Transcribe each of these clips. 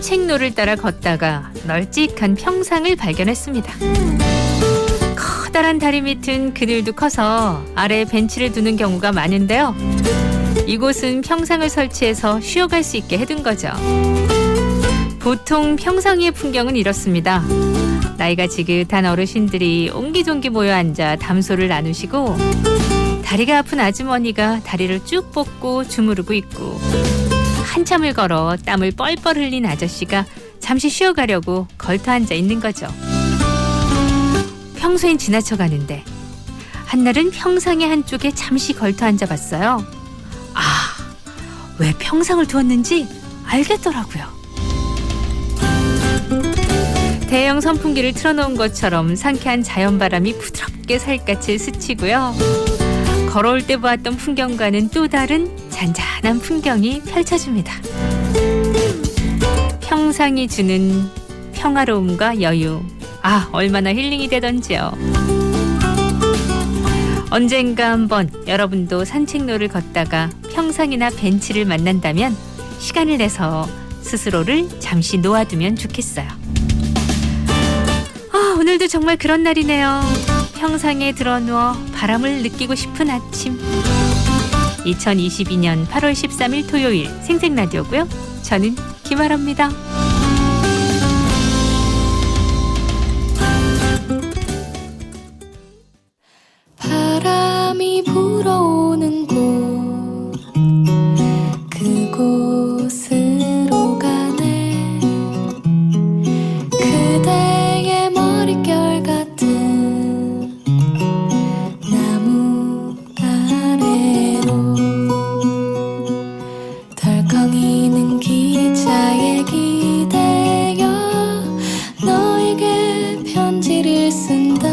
산책로를 따라 걷다가 널찍한 평상을 발견했습니다. 커다란 다리 밑은 그늘도 커서 아래에 벤치를 두는 경우가 많은데요. 이곳은 평상을 설치해서 쉬어갈 수 있게 해둔 거죠. 보통 평상 위의 풍경은 이렇습니다. 나이가 지긋한 어르신들이 옹기종기 모여 앉아 담소를 나누시고, 다리가 아픈 아주머니가 다리를 쭉 뻗고 주무르고 있고, 한참을 걸어 땀을 뻘뻘 흘린 아저씨가 잠시 쉬어가려고 걸터 앉아 있는 거죠. 평소엔 지나쳐가는데 한날은 평상의 한쪽에 잠시 걸터 앉아봤어요. 왜 평상을 두었는지 알겠더라고요. 대형 선풍기를 틀어놓은 것처럼 상쾌한 자연바람이 부드럽게 살갗을 스치고요. 걸어올 때 보았던 풍경과는 또 다른 잔잔한 풍경이 펼쳐집니다. 평상이 주는 평화로움과 여유, 얼마나 힐링이 되던지요. 언젠가 한번 여러분도 산책로를 걷다가 평상이나 벤치를 만난다면 시간을 내서 스스로를 잠시 놓아두면 좋겠어요. 오늘도 정말 그런 날이네요. 평상에 드러누워 바람을 느끼고 싶은 아침. 2022년 8월 13일 토요일 생생라디오고요. 저는 김아라입니다. 바람이 불어오는 곳, 그곳으로 가네. 그대의 머릿결 같은 나무 아래로 덜컹이는 기차에 기대어 너에게 편지를 쓴다.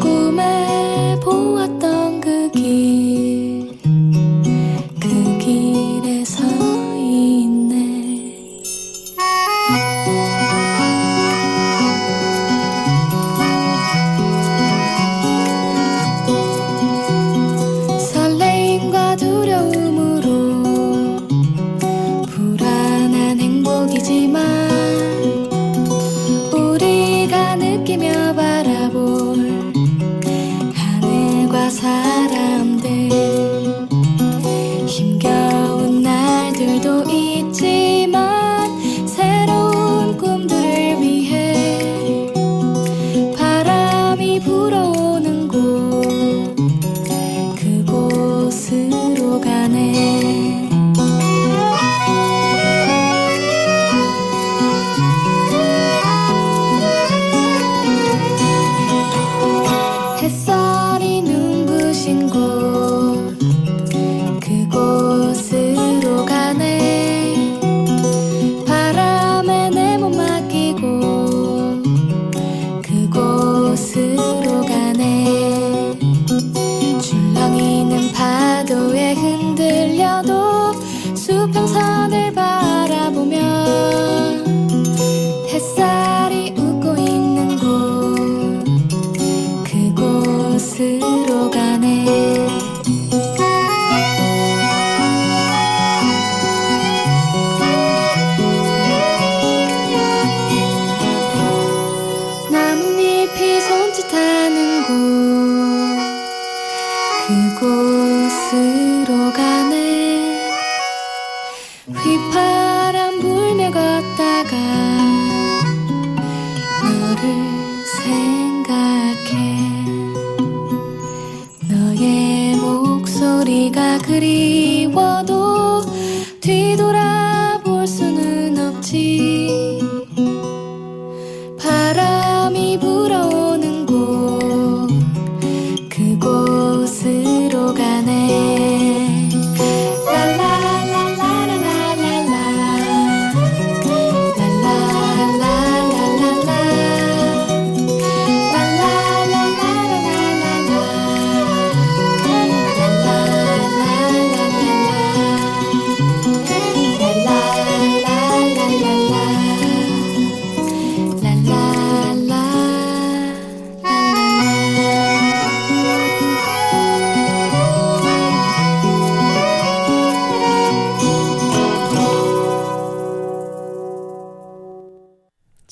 꿈에 보았던 그 길에 서 있네. 설레임과 두려움으로 불안한 행복이지만 우리가 느끼며 바라볼 하늘과 사람들, 힘겨운 날들도 있지만 새로운 꿈들을 위해 바람이 불어오는 곳, 그곳으로 가네. 햇살이 눈부신 곳, 그곳으로 가네. 바람에 내 몸 맡기고 그곳으로 가네. 줄렁이는 파도에 흔들려도 수평선을 바라보며 햇살이 웃고 있는 곳, 그곳으로 가네. 나뭇잎이 손짓하는 곳, 그곳으로 가네. 휘파람 불며 걷다가 너를 생각해. 너의 목소리가 그리워도 뒤돌아볼 수는 없지. 바람이 불어오는 곳, 그곳으로 가네. 랄랄랄랄랄랄라, 랄랄랄랄랄라, 랄랄랄랄랄라, 랄랄랄랄랄라.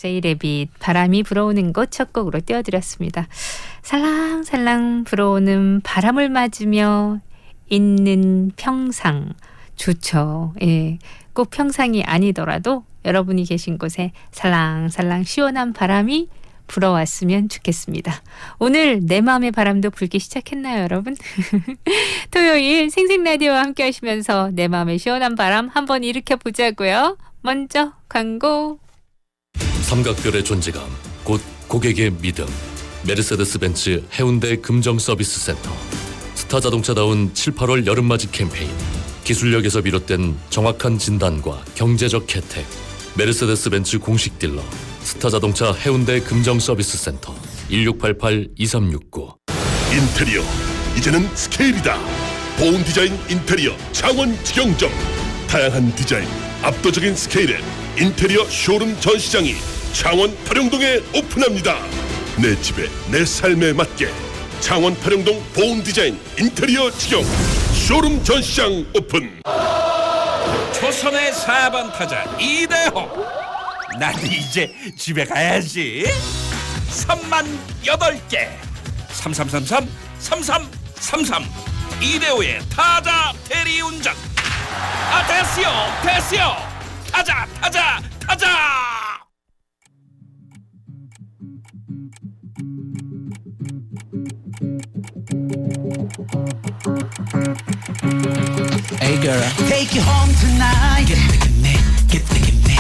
제이레빗 바람이 불어오는 곳 첫 곡으로 띄워드렸습니다. 살랑살랑 불어오는 바람을 맞으며 있는 평상 좋죠. 예, 꼭 평상이 아니더라도 여러분이 계신 곳에 살랑살랑 시원한 바람이 불어왔으면 좋겠습니다. 오늘 내 마음의 바람도 불기 시작했나요, 여러분? 토요일 생생라디오와 함께 하시면서 내 마음의 시원한 바람 한번 일으켜 보자고요. 먼저 광고. 삼각별의 존재감, 곧 고객의 믿음. 메르세데스 벤츠 해운대 금정 서비스 센터. 스타 자동차다운 7, 8월 여름맞이 캠페인. 기술력에서 비롯된 정확한 진단과 경제적 혜택. 메르세데스 벤츠 공식 딜러 스타 자동차 해운대 금정 서비스 센터 1688-2369. 인테리어 이제는 스케일이다. 보온 디자인 인테리어 창원 직영점. 다양한 디자인 압도적인 스케일의 인테리어 쇼룸 전시장이 창원 파령동에 오픈합니다. 내 집에 내 삶에 맞게 창원 파령동 보온 디자인 인테리어 직영 쇼룸 전시장 오픈. 조선의 4번 타자 이대호. 나도 이제 집에 가야지. 3만 8개 3333 3333 이대호의 타자 대리운전. 아, 됐어요. 타자. Hey girl, take you home tonight. Get the gimme, get the gimme,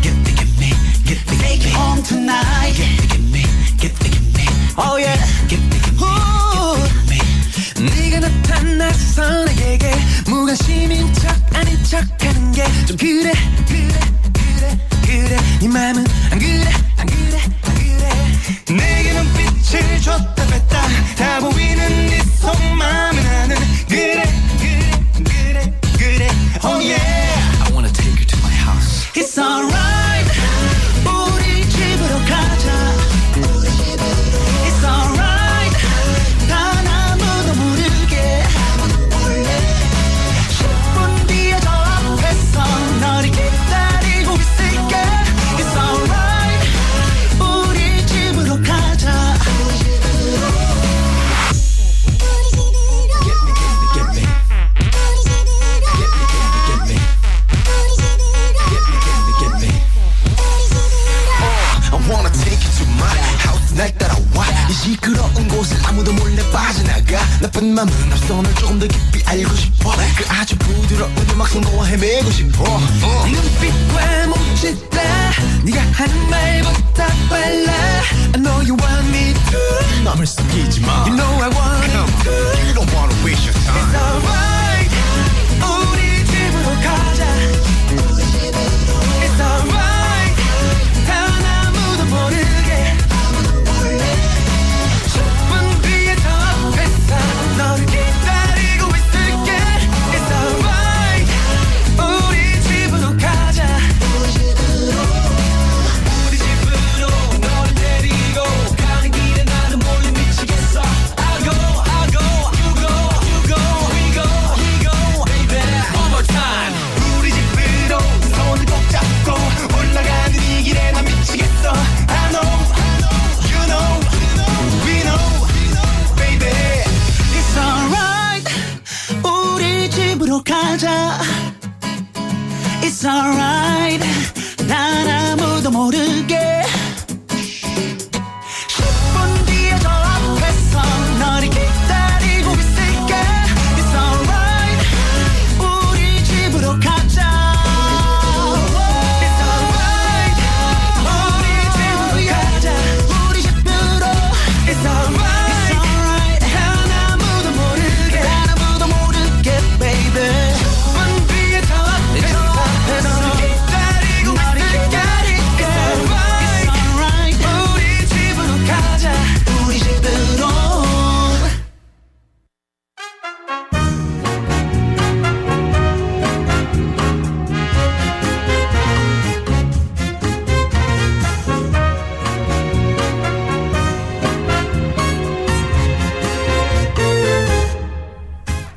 get the gimme, get the gimme. Take you home tonight. Get the gimme, get the gimme. Oh yeah, get the gimme, get the gimme. 네가 나타나서 나에게 무관심인 척 아닌 척하는 게 좀 그래. 네 맘은 안 그래. 내게 눈빛을 줬다 뺐다 다 보이는 네 속마음은 나는 그래. Oh yeah, I wanna take you to my house. It's alright. 우리 집으로 가자. It's alright. 단 아무도 모르게 10분 뒤에 저 앞에서 너를 기다리고 있을게. It's alright. 우리 집으로 가자. 날 따라와 이 시끄러운 곳을 아무도 몰래 빠져나가. 나쁜 맘은 없어. 널 조금 더 깊이 알고 싶어. 그 아주 부드러운 음악 속노와 헤매고 싶어. 눈빛과 몸짓다 네가 하는 말보다 빨라. I know you want me to. 맘을 숨기지 마. You know I want it to. You don't wanna waste your time. It's alright. 우리 집으로 가자. It's alright. 단 아무도 모르게 너를 기다리고 있을게. It's alright. 우리 집으로 가자. 우리 집으로 너를 데리고 가는 길에 나는 몰래 미치겠어. I go, you go, we go, baby. One more time. 우리 집으로 손을 꼭 잡고 올라가는 이 길에 난 미치겠어. I know, you know, we know, baby. It's alright. 우리 집으로 가자. It's alright. 난 아무도 모르게 10분 뒤에 저 앞에서 너를 기다리고 있을게. It's alright. 우리 집으로 가자. It's alright. 우리 집으로 가자. 우리 집으로. It's alright. Baby, 문 위에 저 앞에서 너를 기다리고 있을게. It's alright. 우리 집으로 가자. 우리 집으로.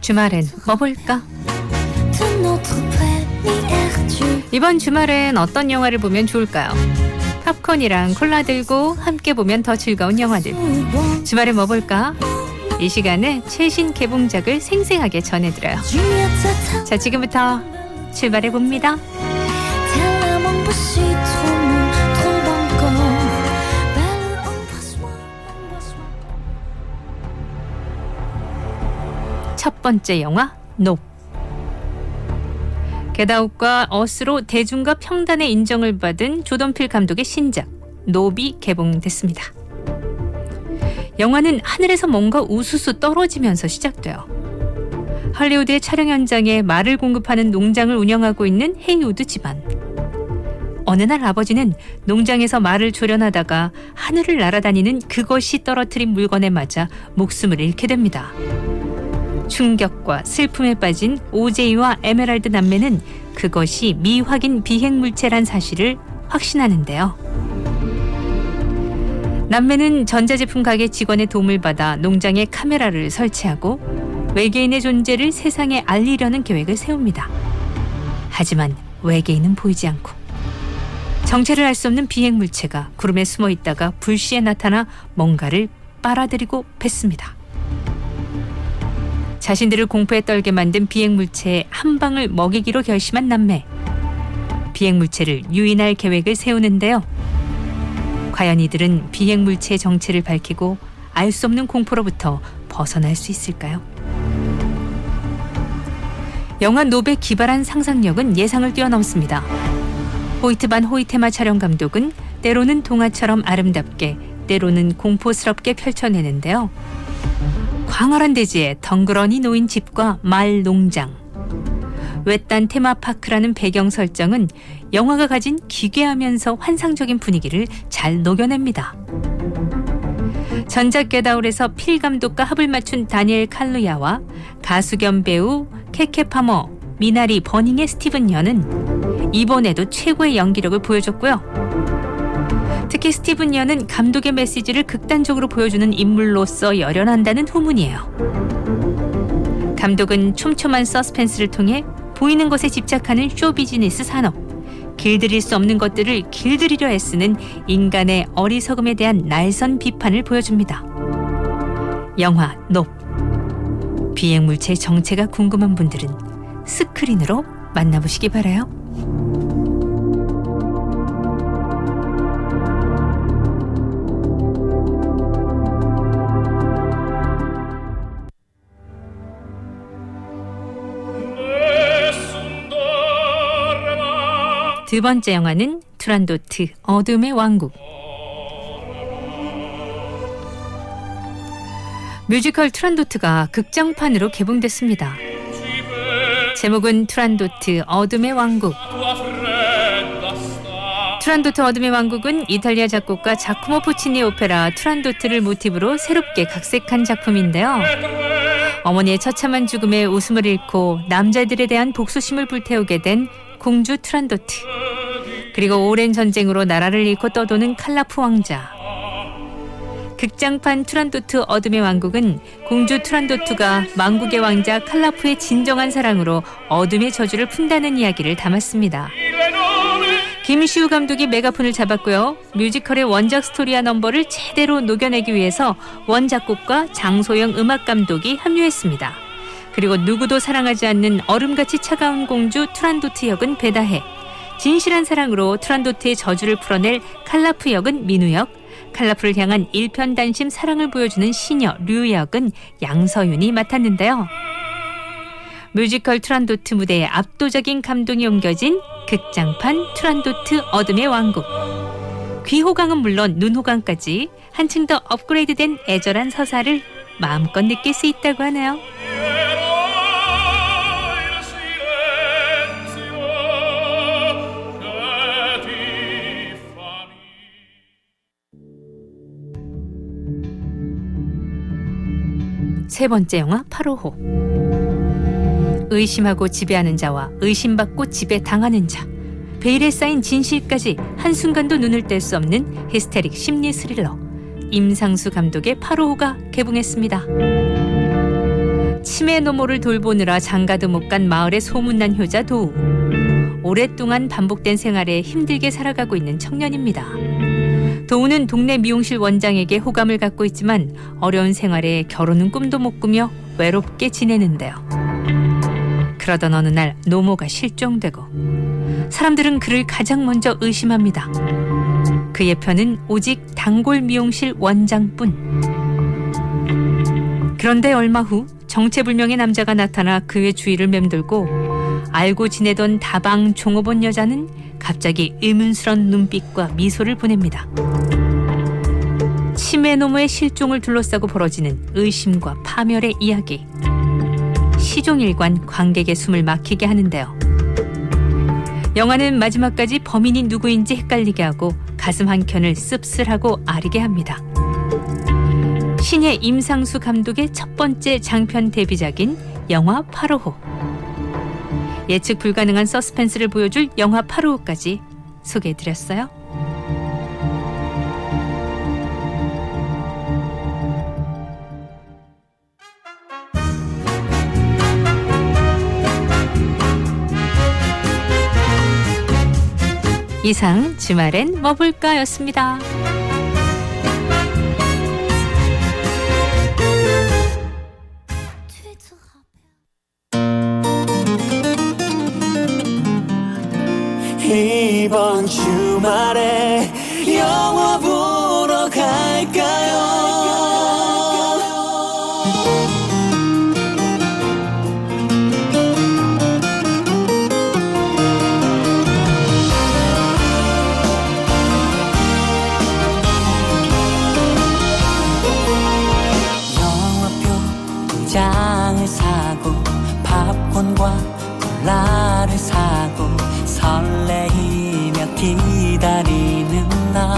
주말엔 뭐 볼까? De notre première 이번 주말엔 어떤 영화를 보면 좋을까요? 팝콘이랑 콜라 들고 함께 보면 더 즐거운 영화들. 주말에 뭐 볼까? 이 시간에 최신 개봉작을 생생하게 전해드려요. 자, 지금부터 출발해 봅니다. 첫 번째 영화 높. 겟아웃과 어스로 대중과 평단의 인정을 받은 조던필 감독의 신작 높이 개봉됐습니다. 영화는 하늘에서 뭔가 우수수 떨어지면서 시작돼요. 할리우드의 촬영 현장에 말을 공급하는 농장을 운영하고 있는 헤이우드 집안. 어느 날 아버지는 농장에서 말을 조련하다가 하늘을 날아다니는 그것이 떨어뜨린 물건에 맞아 목숨을 잃게 됩니다. 충격과 슬픔에 빠진 오제이와 에메랄드 남매는 그것이 미확인 비행물체란 사실을 확신하는데요. 남매는 전자제품 가게 직원의 도움을 받아 농장에 카메라를 설치하고 외계인의 존재를 세상에 알리려는 계획을 세웁니다. 하지만 외계인은 보이지 않고 정체를 알 수 없는 비행물체가 구름에 숨어 있다가 불시에 나타나 뭔가를 빨아들이고 뱉습니다. 자신들을 공포에 떨게 만든 비행물체의 한 방을 먹이기로 결심한 남매. 비행물체를 유인할 계획을 세우는데요. 과연 이들은 비행물체의 정체를 밝히고 알 수 없는 공포로부터 벗어날 수 있을까요? 영화 높의 기발한 상상력은 예상을 뛰어넘습니다. 호이트 반 호이테마 촬영 감독은 때로는 동화처럼 아름답게, 때로는 공포스럽게 펼쳐내는데요. 광활한 대지에 덩그러니 놓인 집과 말 농장. 외딴 테마파크라는 배경 설정은 영화가 가진 기괴하면서 환상적인 분위기를 잘 녹여냅니다. 전작 겟아웃에서 필 감독과 합을 맞춘 다니엘 칼루야와 가수 겸 배우 케케 파머, 미나리 버닝의 스티븐 연은 이번에도 최고의 연기력을 보여줬고요. 특히 스티븐 연은 감독의 메시지를 극단적으로 보여주는 인물로서 열연한다는 후문이에요. 감독은 촘촘한 서스펜스를 통해 보이는 것에 집착하는 쇼비즈니스 산업, 길들일 수 없는 것들을 길들이려 애쓰는 인간의 어리석음에 대한 날선 비판을 보여줍니다. 영화 높. 비행물체의 정체가 궁금한 분들은 스크린으로 만나보시기 바라요. 두 번째 영화는 투란도트 어둠의 왕국. 뮤지컬 투란도트가 극장판으로 개봉됐습니다. 제목은 투란도트 어둠의 왕국. 투란도트 어둠의 왕국은 이탈리아 작곡가 자코모 푸치니의 오페라 투란도트를 모티브로 새롭게 각색한 작품인데요. 어머니의 처참한 죽음에 웃음을 잃고 남자들에 대한 복수심을 불태우게 된 공주 투란도트, 그리고 오랜 전쟁으로 나라를 잃고 떠도는 칼라프 왕자. 극장판 투란도트 어둠의 왕국은 공주 투란도트가 망국의 왕자 칼라프의 진정한 사랑으로 어둠의 저주를 푼다는 이야기를 담았습니다. 김시우 감독이 메가폰을 잡았고요. 뮤지컬의 원작 스토리와 넘버를 제대로 녹여내기 위해서 원작곡과 장소영 음악 감독이 합류했습니다. 그리고 누구도 사랑하지 않는 얼음같이 차가운 공주 투란도트 역은 베다해, 진실한 사랑으로 투란도트의 저주를 풀어낼 칼라프 역은 민우 역, 칼라프를 향한 일편단심 사랑을 보여주는 시녀 류 역은 양서윤이 맡았는데요. 뮤지컬 투란도트 무대에 압도적인 감동이 옮겨진 극장판 투란도트 어둠의 왕국. 귀호강은 물론 눈호강까지 한층 더 업그레이드된 애절한 서사를 마음껏 느낄 수 있다고 하네요. 세 번째 영화 8호호. 의심하고 지배하는 자와 의심받고 지배당하는 자, 베일에 쌓인 진실까지 한순간도 눈을 뗄 수 없는 히스테릭 심리 스릴러 임상수 감독의 8호호가 개봉했습니다. 치매 노모를 돌보느라 장가도 못 간 마을의 소문난 효자 도우, 오랫동안 반복된 생활에 힘들게 살아가고 있는 청년입니다. 도우는 동네 미용실 원장에게 호감을 갖고 있지만 어려운 생활에 결혼은 꿈도 못 꾸며 외롭게 지내는데요. 그러던 어느 날 노모가 실종되고 사람들은 그를 가장 먼저 의심합니다. 그의 편은 오직 단골 미용실 원장뿐. 그런데 얼마 후 정체불명의 남자가 나타나 그의 주위를 맴돌고 알고 지내던 다방 종업원 여자는 갑자기 의문스런 눈빛과 미소를 보냅니다. 치매 노모의 실종을 둘러싸고 벌어지는 의심과 파멸의 이야기. 시종일관 관객의 숨을 막히게 하는데요. 영화는 마지막까지 범인이 누구인지 헷갈리게 하고 가슴 한켠을 씁쓸하고 아리게 합니다. 신예 임상수 감독의 첫 번째 장편 데뷔작인 영화 855. 예측 불가능한 서스펜스를 보여줄 영화 855까지 소개해드렸어요. 이상 주말엔 뭐 볼까였습니다. 이번 주말에 영화 보러 갈까요? 영화표 2장을 사고 팝콘과 콜라를 사고 설레이며 기다리는 나.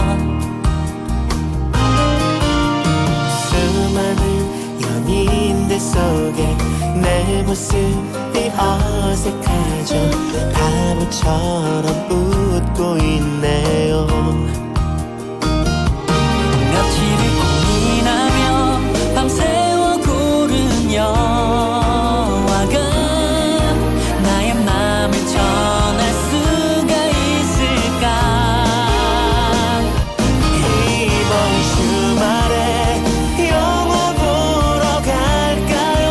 수많은 연인들 속에 내 모습이 어색하죠. 바보처럼 웃고 있네요. 며칠을 고민하며 밤새워 고른 영화가 나의 맘을 전할 수가 있을까. 이번 주말에 영화 보러 갈까요?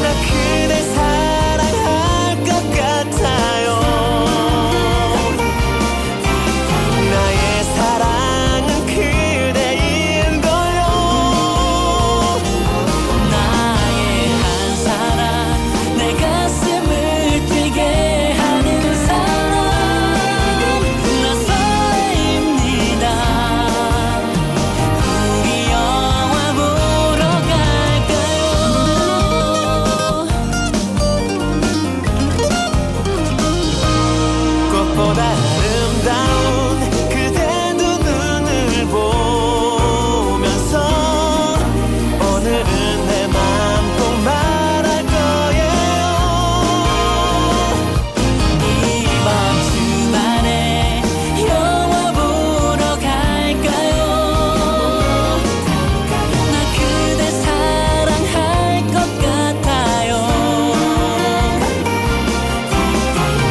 나 그댈 사랑할 것 같아요. 나의 사랑은 그대인걸요. 나의 한 사랑, 내 가슴을 뛰게 하는 사람, 나 설레입니다. 우리 영화 보러 갈까요? 꽃보다 아름다운 그대 두 눈을 보면서 오늘은 내 맘 꼭 말할 거예요. 이번 주말에 영화 보러 갈까요? 나 그대 사랑할 것 같아요.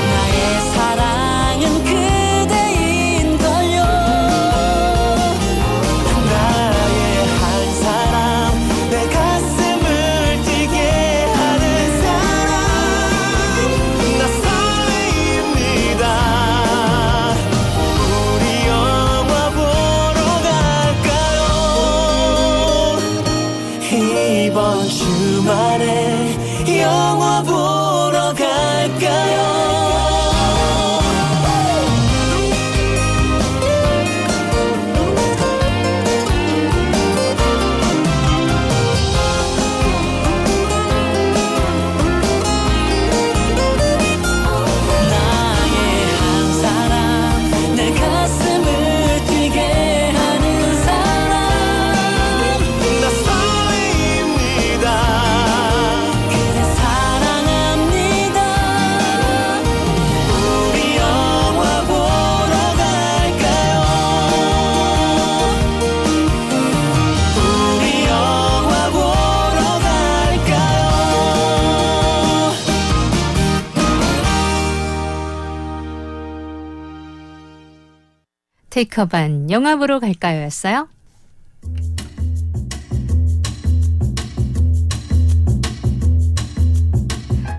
나의 사랑은 그대인걸요. 나의 한 사람, 내 가슴을 뛰게 하는 사람, 나 설레입니다. 우리 영화 보러 갈까요? 이번 주말에 영화 보러 갈까요? 나의 한 사람, 내 가슴을 뛰게 하는 사람, 나 설레입니다. 그대 사랑하면 테이크업한 영화 보러 갈까요? 였어요.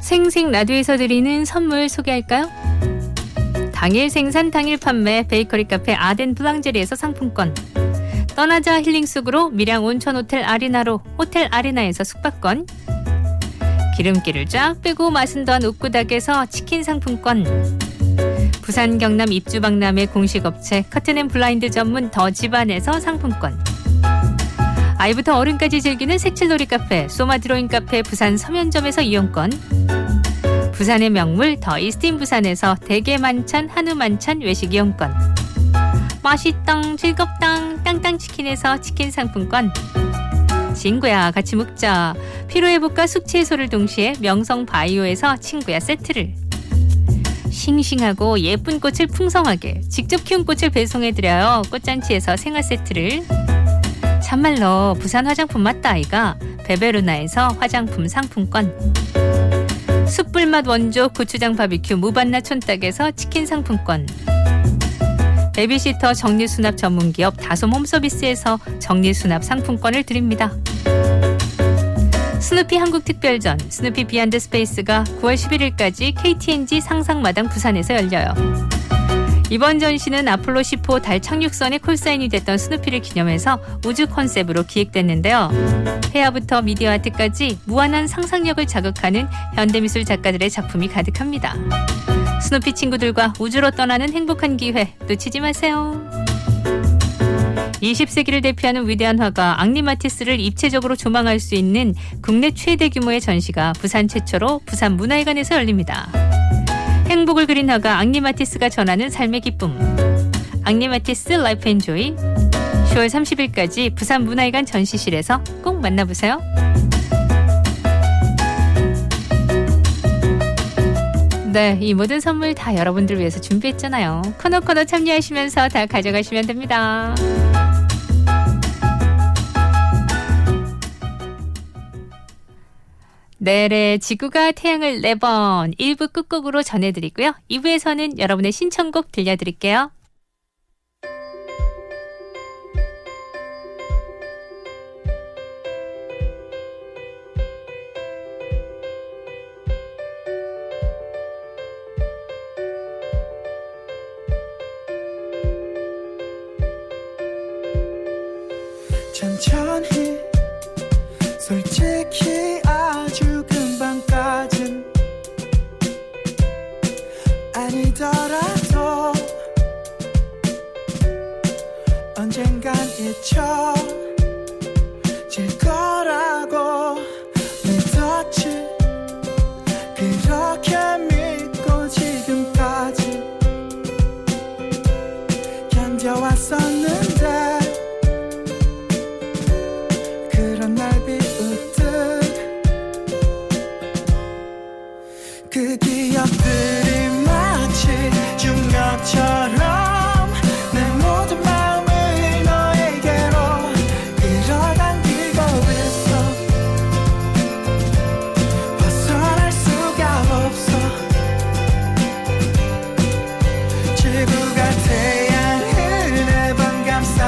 생생 라디오에서 드리는 선물 소개할까요? 당일 생산 당일 판매 베이커리 카페 아덴 블랑제리에서 상품권, 떠나자 힐링 숲으로 밀양 온천 호텔 아리나로 호텔 아리나에서 숙박권, 기름기를 쫙 빼고 맛은 더한 욱구닭에서 치킨 상품권, 부산 경남 입주박람회 공식업체 커튼앤블라인드 전문 더 집안에서 상품권, 아이부터 어른까지 즐기는 색칠놀이 카페 소마 드로잉 카페 부산 서면점에서 이용권, 부산의 명물 더 이스틴 부산에서 대게 만찬 한우 만찬 외식 이용권, 맛있당 즐겁당 땅땅치킨에서 치킨 상품권, 친구야 같이 먹자 피로회복과 숙취 해소를 동시에 명성 바이오에서 친구야 세트를, 싱싱하고 예쁜 꽃을 풍성하게 직접 키운 꽃을 배송해드려요 꽃잔치에서 생화 세트를, 참말로 부산 화장품 맞다 아이가 베베루나에서 화장품 상품권, 숯불맛 원조 고추장 바비큐 무반나 촌딱에서 치킨 상품권, 베비시터 정리수납 전문기업 다솜 홈서비스에서 정리수납 상품권을 드립니다. 스누피 한국특별전 스누피 비안드 스페이스가 9월 11일까지 KTNG 상상마당 부산에서 열려요. 이번 전시는 아폴로 10호 달 착륙선에 콜사인이 됐던 스누피를 기념해서 우주 컨셉으로 기획됐는데요. 회화부터 미디어 아트까지 무한한 상상력을 자극하는 현대미술 작가들의 작품이 가득합니다. 스누피 친구들과 우주로 떠나는 행복한 기회 놓치지 마세요. 20세기를 대표하는 위대한 화가 앙리 마티스를 입체적으로 조망할 수 있는 국내 최대 규모의 전시가 부산 최초로 부산 문화회관에서 열립니다. 행복을 그린 화가 앙리 마티스가 전하는 삶의 기쁨, 앙리 마티스 라이프 앤 조이, 10월 30일까지 부산 문화회관 전시실에서 꼭 만나보세요. 네, 이 모든 선물 다 여러분들 위해서 준비했잖아요. 코너 참여하시면서 다 가져가시면 됩니다. 내래 지구가 태양을 4번 1부 끝곡으로 전해드리고요. 2부에서는 여러분의 신청곡 들려드릴게요. 천천히 솔직히 아주 금방까진 아니더라도 언젠간 잊혀질 거라고 믿었지. 그렇게 믿고 지금까지 견뎌왔었는데 그런 날 비웃듯 그 기억들이 마치 중력처럼 내 모든 마음을 너에게로 끌어당기고 있어. 벗어날 수가 없어. 지구가 태양을 매번 감싸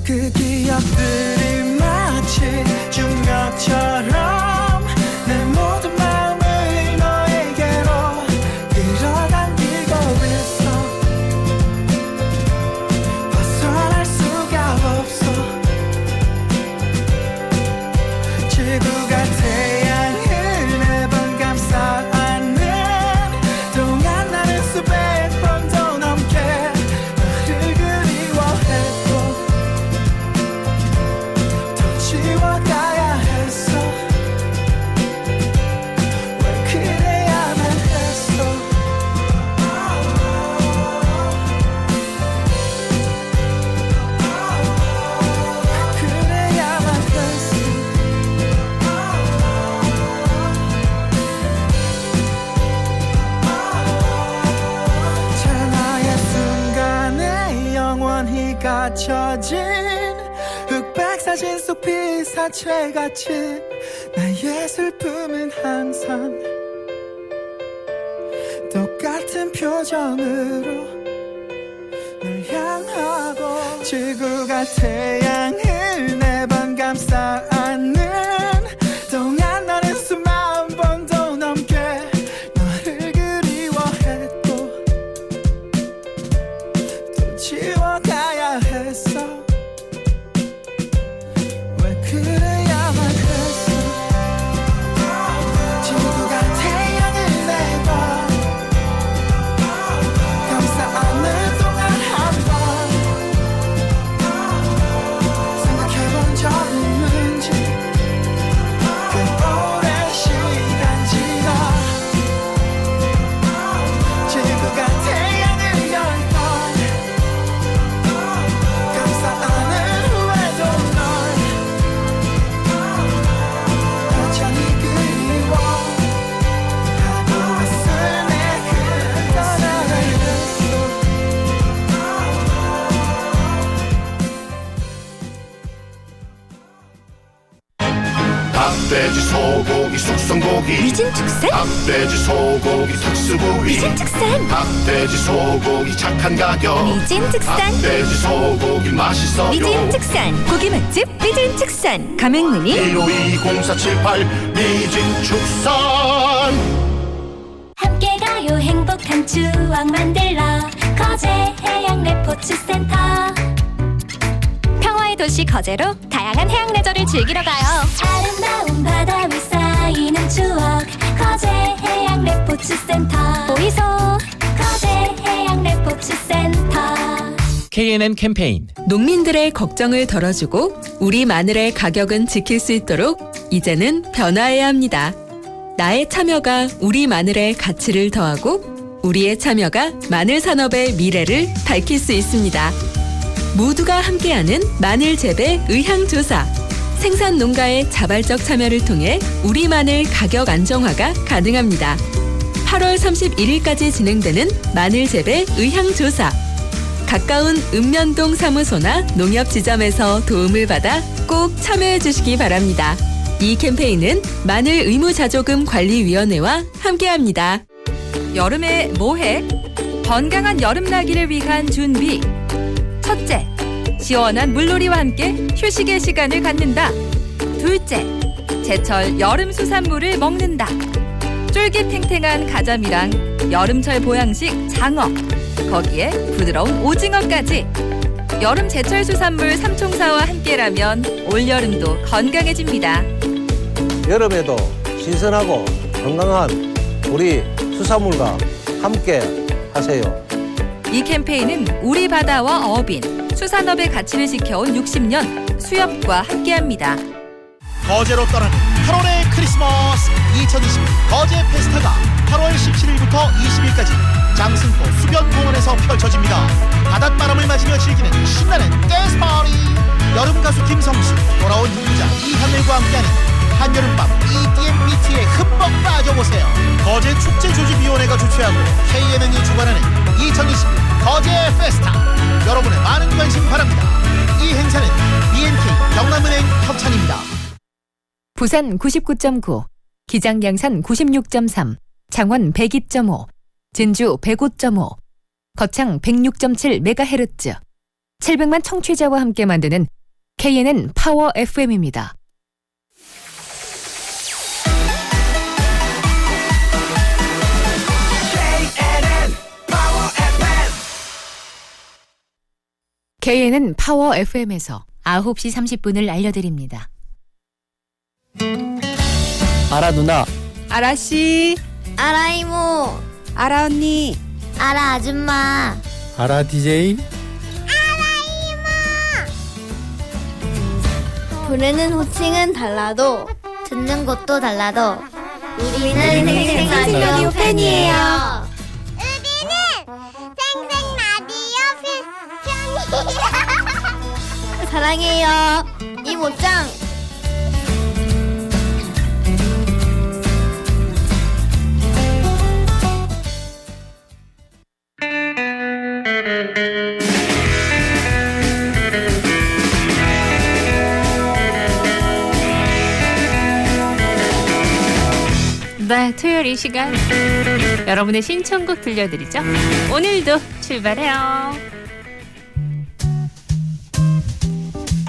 그 기억들이 마치 중력처럼 내 모든 마음을 너에게로 끌어당기고 있어. 벗어날 수가 없어. 지구가 태양을 매번 감싸 안는 동안 나는 수백 번도 넘게 너를 그리워했고 지워가야 했어. 왜 그래야만 했어. 피사체같이 나의 슬픔은 항상 똑같은 표정으로 널 향하고 지구가 태양을 매번 감싸 안는 동안 나는 수만 번도 넘게 너를 그리워했고 또 지워가야 했어. 왜 그래야만 했어. 지구가 태양을 매번 감싸 안는 동안 한번 생각해본 적 있는지. 꽤 오랜 시간 지나 지구가 태양을 열 번 감싸 안은 후에도 널 여전히 그리워하고 있음에 떠나려 했어. 닭돼지 소고기 숙성고기 위진 축산? 닭돼지 소고기 특수부위 위진 축산? 닭돼지 소고기 착한 가격 위진 축산? 닭돼지 소고기 맛있어요 위진 축산 고기 맛집 위진 축산 가맹문의 1520478 위진 축산. 함께 가요 행복한 추억 만들러 거제 해양 레포츠 센터 평화의 도시 거제로 다양한 해양 레저를 즐기러 가요. 아름다운 바다 위 쌓이는 추억 거제 해양 레포츠 센터 보이소 거제 해양 레포츠 센터. KNN 캠페인 농민들의 걱정을 덜어주고 우리 마늘의 가격은 지킬 수 있도록 이제는 변화해야 합니다. 나의 참여가 우리 마늘의 가치를 더하고 우리의 참여가 마늘 산업의 미래를 밝힐 수 있습니다. 모두가 함께하는 마늘 재배 의향조사. 생산 농가의 자발적 참여를 통해 우리 마늘 가격 안정화가 가능합니다. 8월 31일까지 진행되는 마늘 재배 의향조사. 가까운 읍면동 사무소나 농협 지점에서 도움을 받아 꼭 참여해 주시기 바랍니다. 이 캠페인은 마늘 의무자조금관리위원회와 함께합니다. 여름에 뭐해? 건강한 여름나기를 위한 준비. 첫째, 시원한 물놀이와 함께 휴식의 시간을 갖는다. 둘째, 제철 여름 수산물을 먹는다. 쫄깃탱탱한 가자미랑 여름철 보양식 장어, 거기에 부드러운 오징어까지. 여름 제철 수산물 삼총사와 함께라면 올여름도 건강해집니다. 여름에도 신선하고 건강한 우리 수산물과 함께 하세요. 이 캠페인은 우리 바다와 어민, 수산업의 가치를 지켜온 60년 수협과 함께합니다. 거제로 떠나는 8월의 크리스마스 2020 거제 페스타가 8월 17일부터 20일까지 장승포 수변공원에서 펼쳐집니다. 바닷바람을 맞으며 즐기는 신나는 댄스 파티. 여름 가수 김성수, 돌아온 흑자 이하늘과 함께하는 한여름밤 EDM-BT에 흠뻑 빠져보세요. 거제 축제조직위원회가 주최하고 KNN이 주관하는 2020 거제 페스타. 여러분의 많은 관심 바랍니다. 이 행사는 BNK 경남은행 협찬입니다. 부산 99.9, 기장 양산 96.3, 창원 102.5, 진주 105.5, 거창 106.7MHz, 700만 청취자와 함께 만드는 KNN 파워 FM입니다. KNN 파워 FM에서 9시 30분을 알려드립니다. 아라 누나, 아라 씨, 아라 이모, 아라 언니, 아라 아줌마, 아라 DJ. 부르는 호칭은 달라도 듣는 곳도 달라도 우리는 생생 라디오 팬이에요. 사랑해요 이모짱. 네, 토요일 이 시간 여러분의 신청곡 들려드리죠. 오늘도 출발해요.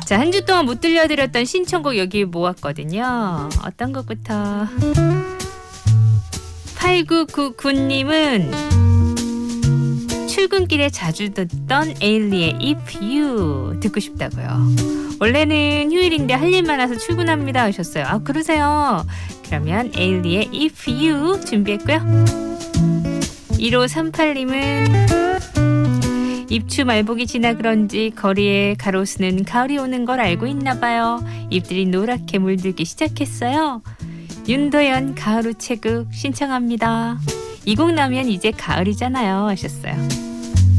자, 한 주 동안 못 들려드렸던 신청곡 여기 모았거든요. 어떤 곡부터? 8999님은 출근길에 자주 듣던 에일리의 If You 듣고 싶다고요. 원래는 휴일인데 할 일 많아서 출근합니다 하셨어요. 아, 그러세요? 그러면 에일리의 If You 준비했고요. 1538님은 입추 말복이 지나 그런지 거리에 가로수는 가을이 오는 걸 알고 있나 봐요. 잎들이 노랗게 물들기 시작했어요. 윤도현 가을 우체국 신청합니다. 이 곡 나오면 이제 가을이잖아요 하셨어요.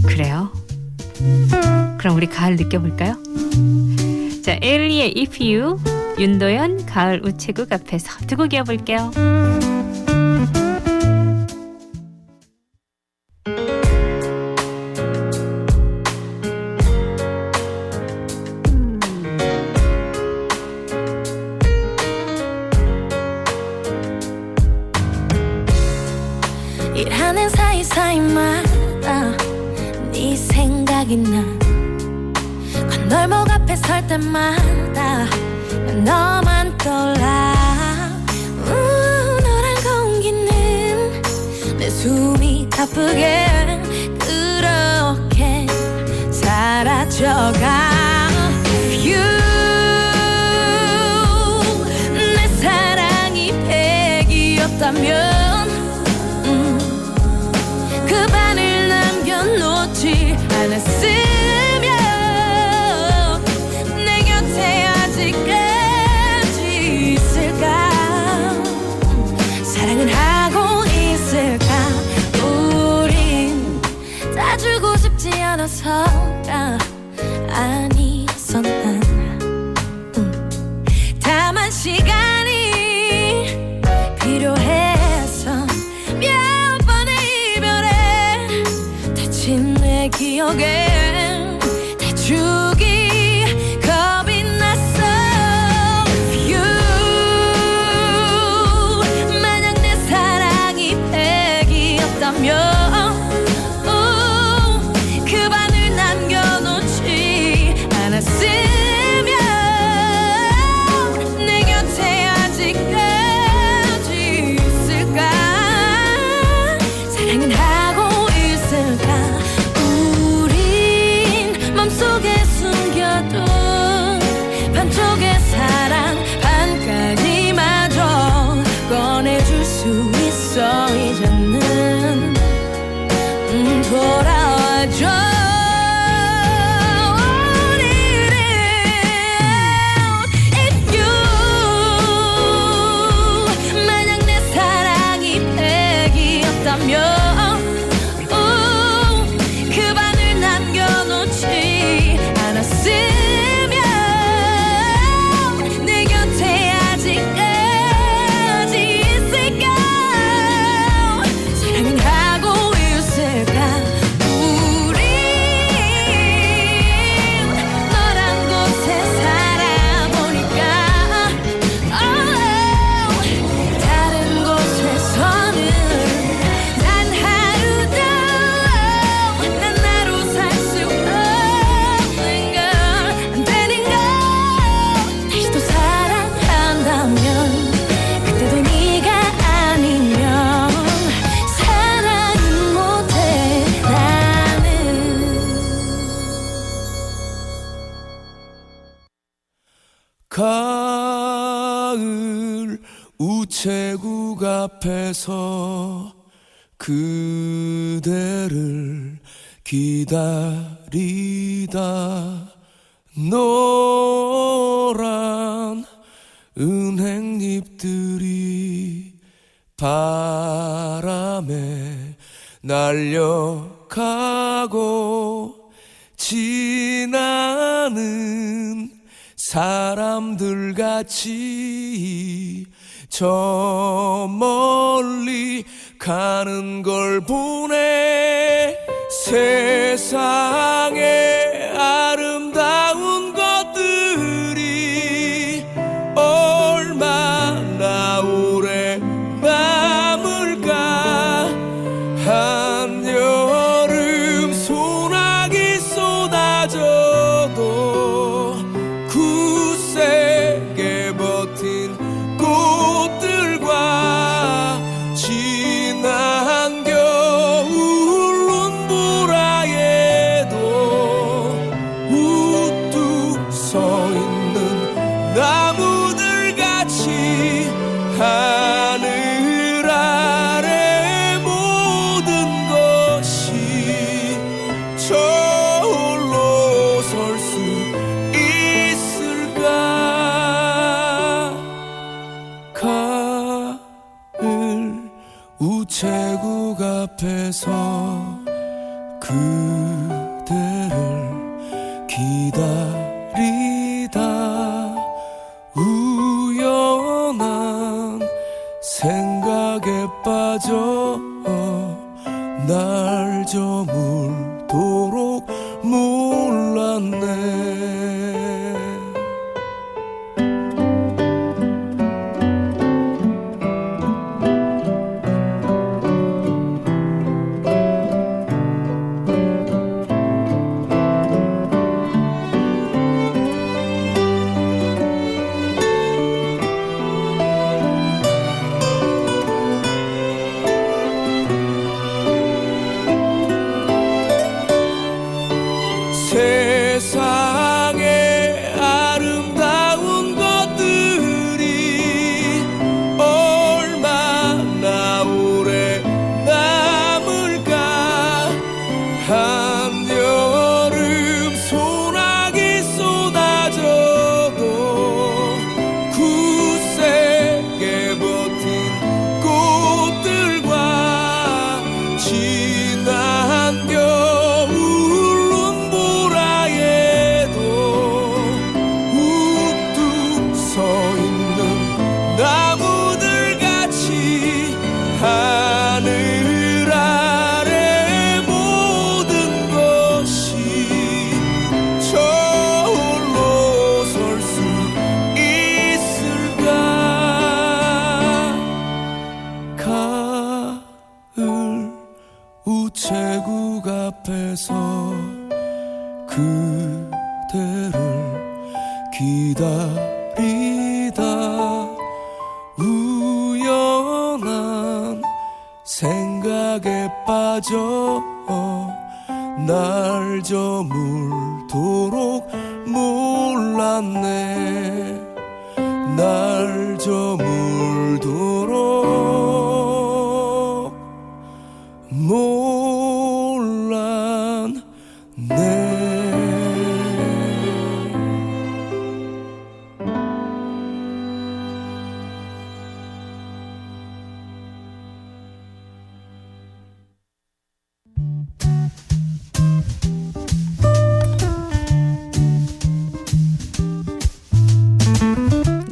그래요? 그럼 우리 가을 느껴볼까요? 자, 에일리의 If You, 윤도현 가을 우체국 앞에서 두 곡 이어볼게요. 일하는 사이사이마다 네 생각이 나. 건널목 앞에 설 때마다 난 너만 떠올라. 너란 공기는 내 숨이 가쁘게 그렇게 사라져가. You, 내 사랑이 100이었다면 그 반을 남겨놓지 않았으면 내 곁에 아직까지 있을까. 사랑을 하고 있을까. 우린 다 주고 싶지 않아서가 아니었나. 다만 시간이 필요해서 내 기억에 대축이 겁이 났어. You, 만약 내 사랑이 100이었다면 그 반을 남겨놓지 않았으면 내 곁에 아직까지 있을까. 사랑은 하고 있을까. 속에 숨겨둔 반쪽의 사랑 반까지마저 꺼내줄 수 있어. 이제는 돌아와줘. 오늘은 If you, 만약 내 사랑이 100이었다면 내 곁에 아직까지 있을까. 사랑은 하고 있을까. 우린 너란 곳에 살아보니까 다른 곳에서는 단 하루도 난 나로 살 수 가을 우체국 앞에서 그대를 기다리다 노란 은행잎들이 바람에 날려가고 지나는 사람들 같이 저 멀리 가는 걸 보네. 세상에 아름다운 것들이 얼마나 오래 우체국 앞에서 그대를 기다리다 우연한 생각에 빠져 날 저물도록 몰랐네. 세상에 아름다운 것들이 얼마나 오래 남을까. 한여름 소나기 쏟아져도 굳세게 버틴 꽃들과 지난 겨울 하늘 아래 모든 것이 저홀로 설 수 있을까. 가을 우체국 앞에서 그대를 기다리다 우연한 생각에 빠져 날 저물도록 몰랐네. 날 저물도록 몰랐네.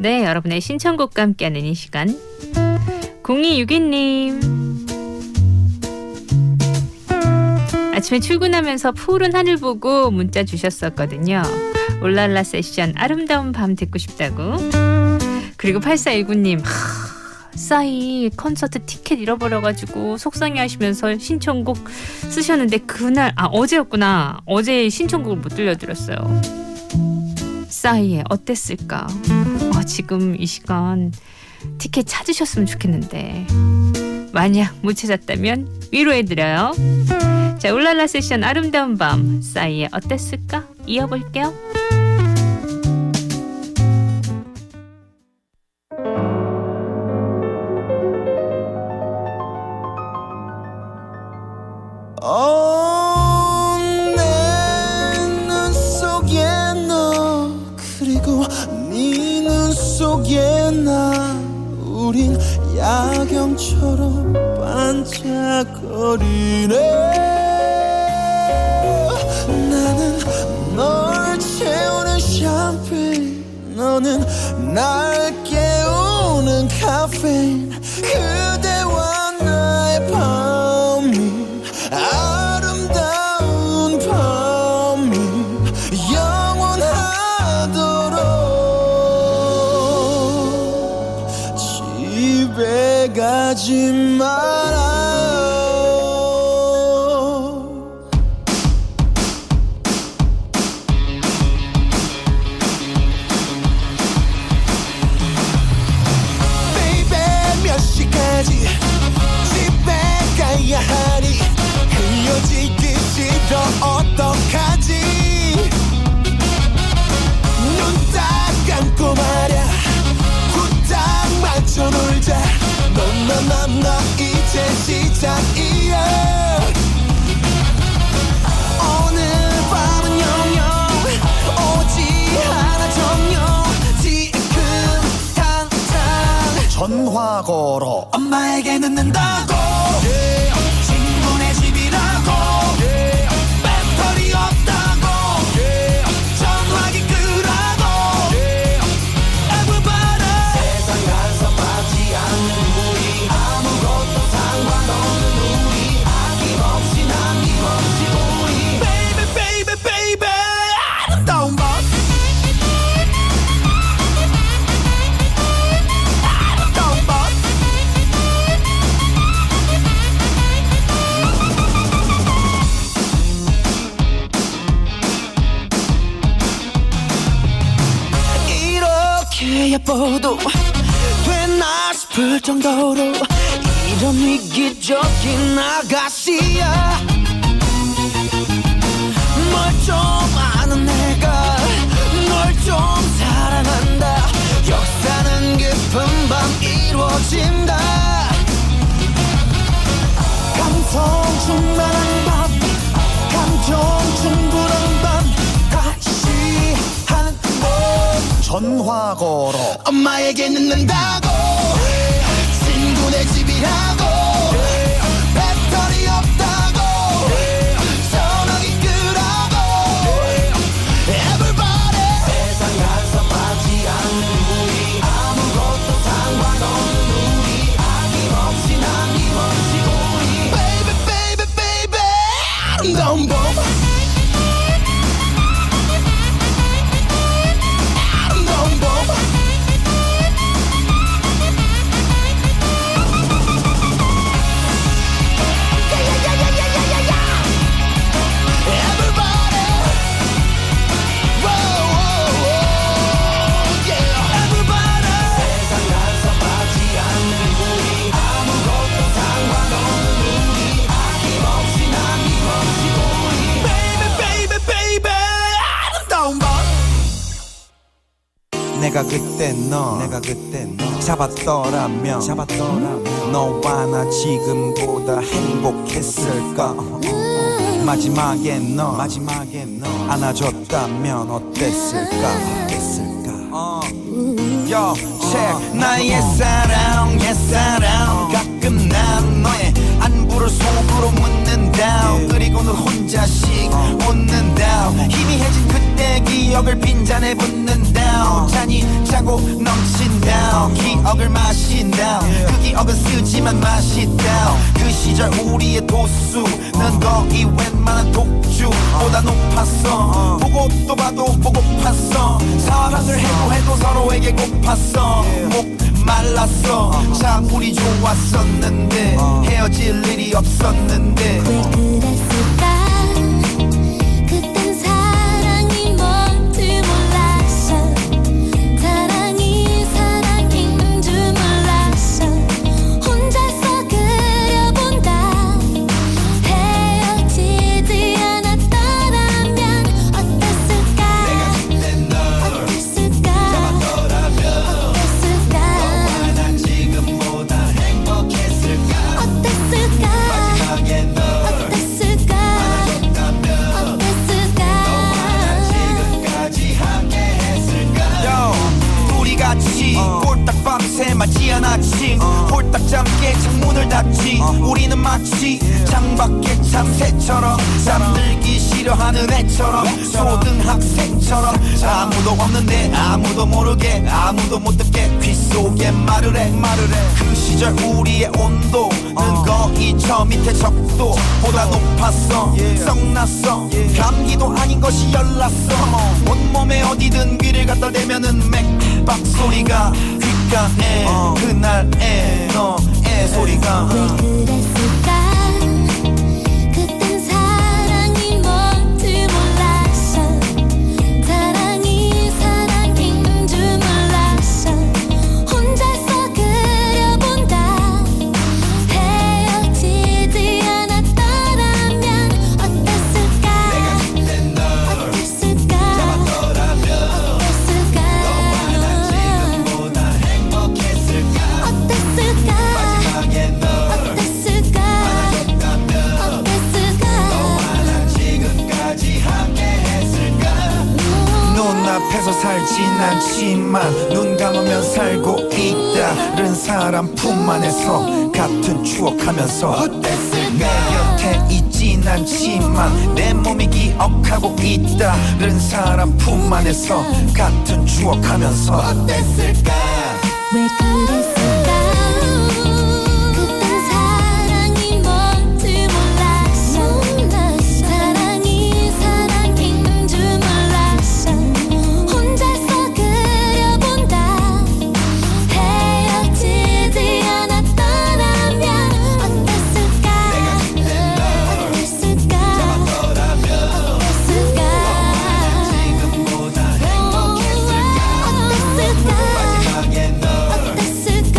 네, 여러분의 신청곡과 함께하는 이 시간 0262님 아침에 출근하면서 푸른 하늘 보고 문자 주셨었거든요. 올랄라 세션 아름다운 밤 듣고 싶다고. 그리고 8419님 싸이 콘서트 티켓 잃어버려가지고 속상해하시면서 신청곡 쓰셨는데 그날 어제였구나. 어제 신청곡을 못 들려드렸어요. 싸이의 어땠을까. 지금 이 시간 티켓 찾으셨으면 좋겠는데 만약 못 찾았다면 위로해드려요. 자, 울랄라 세션 아름다운 밤 싸이의 어땠을까 이어볼게요. 내 눈 속에 너 그리고 네 눈 속에 나 우린 야경처럼 반짝거리네. 나는 널 채우는 샴페인 너는 날 깨우는 카페인 그대와 나의 밤이 아름다운 밤이 영원하도록 집에 가지 말아요. Baby 몇 시까지 집에 가야 하니 헤어지기 싫어 어떡하지. 눈 딱 감고 말야 후딱 맞춰 놀자. 너 이제 시작 전화 걸어 엄마에게 늦는다고 친구네 집이라고 배터리 없다고 전화기 끄라고 Everybody 세상 간섭하지 않는 우리 아무것도 상관없는 우리 아낌없이 남김없이 우리 Baby baby baby 아름다운 밤 아름다운 밤 이렇게 예뻐도 되나 싶을 정도로 이런 위기적인 아가씨야 뭘 좀 아는 내가 널 좀 사랑한다 역사는 깊은 밤 이루어진다 감성 충만한 밤 감정 충분한 밤 다시 하는 번 전화 걸어 엄마에게 늦는다고 친구네 집이라고 배터리 없다고 전화기 끄라고 Everybody 세상 간섭하지 않는 우리 아무것도 상관없는 우리 아낌없이 남김없이 우리 Baby baby baby 아름다운 밤 아름다운 밤 Everybody Whoa, whoa, whoa, yeah. Everybody 세상 간섭하지 않는 우리 아무것도 상관없는 우리 아낌없이 남김없이 우리 Baby baby baby 아름다운 밤 내가 그때 너 잡았더라면 너와 나 지금보다 행복했을까 마지막에 너 안아줬다면 어땠을까 나의 사랑 옛사랑 가끔 난 너의 안부를 속으로 묻는다 그리고는 혼자씩 웃는다 희미해진 그때 기억을 빈잔에 붓는다 잔이 차고 넘친다 기억을 마신다 그 기억은 쓰지만 맛있다 그 시절 우리의 도수는 거의 웬만한 독주보다 높았어 보고 또 봐도 보고팠어 사랑을 해도 서로에게 고팠어 목 말랐어 참 우리 좋았었는데 헤어질 일이 없었는데 왜 그랬을까 그땐 사랑이 뭔지 몰랐어 사랑이 사랑인 줄 몰랐어 혼자서 그려본다 헤어지지 않았더라면 어땠을까 어땠을까 어땠을까 난 지금보다 행복했을까 어땠을까 마지막에 너 어땠을까 어땠을까 지금까지 함께 했을까 우리 같이 꼴딱 밤새 맞지 않았지 홀딱 잠게 창문을 닫지 우리는 마치 창밖에 참새처럼 잠들기 싫어하는 애처럼 초등학생처럼 아무도 없는데 아무도 모르게 아무도 못 듣게 귀 속에 말을 해 그 시절 우리의 온도는 거의 저 밑에 적도보다 높았어 썩났어 감기도 아닌 것이 열났어 온몸에 어디든 귀를 갖다 대면은 맥박 소리가 귓가에 그날의 너의 소리가 왜 그랬을까 그땐 사랑이 뭔지 몰랐어 사랑이 사랑인 줄 몰랐어 혼자서 그려본다 헤어지지 않았더라면 어땠을까 어땠을까 어땠을까 지금보다 행복했을까 보이진 않지만 눈 감으면 살고 있다른 사람 품 안에서 같은 추억하면서 내 곁에 있진 않지만 내 몸이 기억하고 있다른 사람 품 안에서 같은 추억하면서 어땠을까 왜 그랬을까 그땐 사랑이 뭔지 몰랐어 사랑이 사랑인 줄 몰랐어 혼자서 그려본다 헤어지지 않았더라면 어땠을까 어땠을까 어땠을까 지금보다 행복했을까 어땠을까 마지막에 너 어땠을까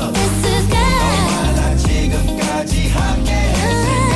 어땠을까 얼마나 지금까지 함께 했을까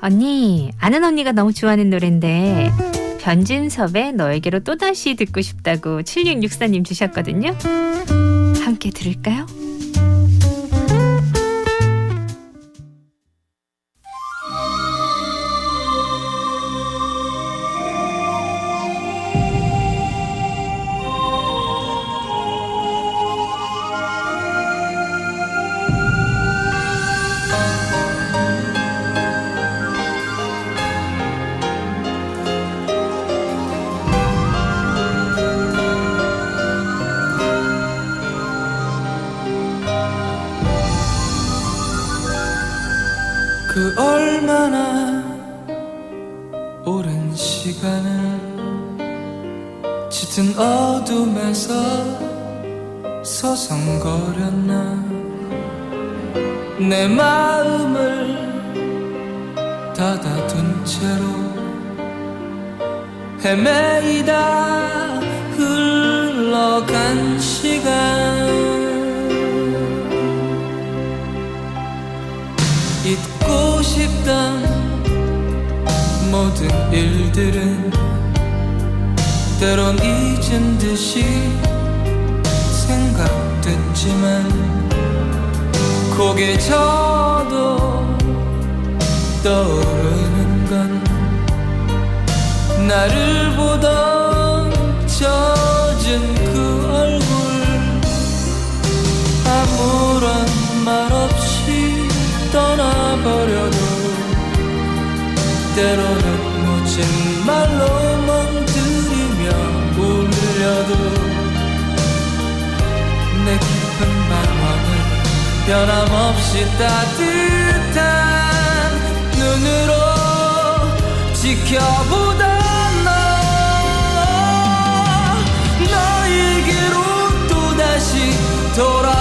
언니, 아는 언니가 너무 좋아하는 노래인데 변진섭의 너에게로 또다시 듣고 싶다고 7664님 주셨거든요. 함께 들을까요? 그 얼마나 오랜 시간을 짙은 어둠에서 서성거렸나 내 마음을 닫아둔 채로 헤매이다 흘러간 시간 잊고 싶던 모든 일들은 때론 잊은 듯이 생각됐지만 고개 져도 떠오르는 건 나를 보던 젖은 그 얼굴 아무런 말 없이 떠나버려도 때로는 묻힌 말로 멍들이며 울려도 내 깊은 방황을 변함없이 따뜻한 눈으로 지켜보던 너에게로 또다시 돌아오기까지가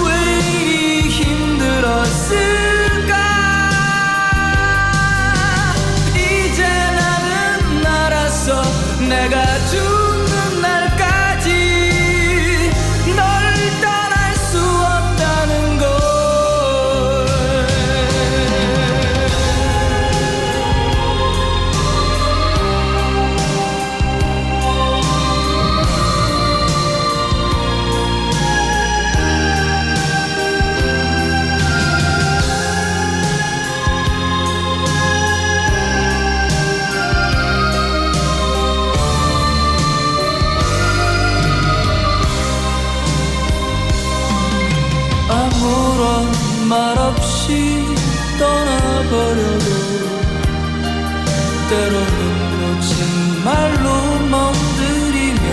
왜 이리 힘들었을까 이제 나는 알았어 내가 죽는 날까지 널 떠날 수 없다는 걸 아무런 말 없이 떠나버려도 때로는 묻힌 말로 멍들이며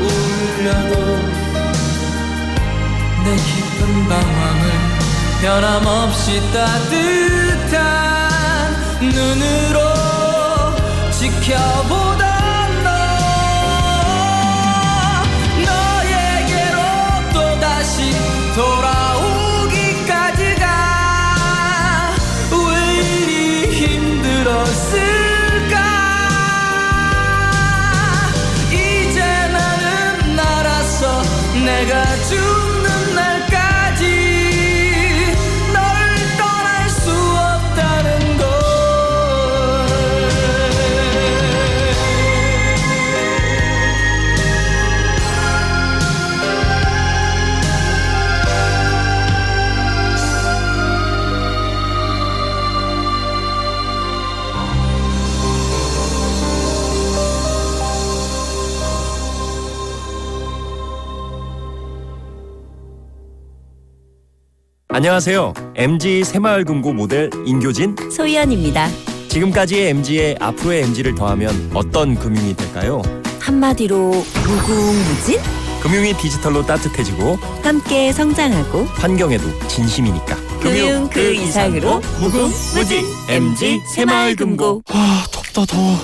울려도 내 깊은 방황을 변함없이 따뜻한 눈으로 지켜보던 너에게로 또다시 돌아오기까지가 왜 이리 힘들었을까 내가 죽는 날까지 널 떠날 수 없다는 걸. 안녕하세요. MG 새마을금고 모델 인교진 소희연입니다. 지금까지의 MG에 앞으로의 MG를 더하면 어떤 금융이 될까요? 한마디로 무궁무진? 금융이 디지털로 따뜻해지고 함께 성장하고 환경에도 진심이니까 금융 그 이상으로 무궁무진 MG 새마을금고. 아 덥다 더워.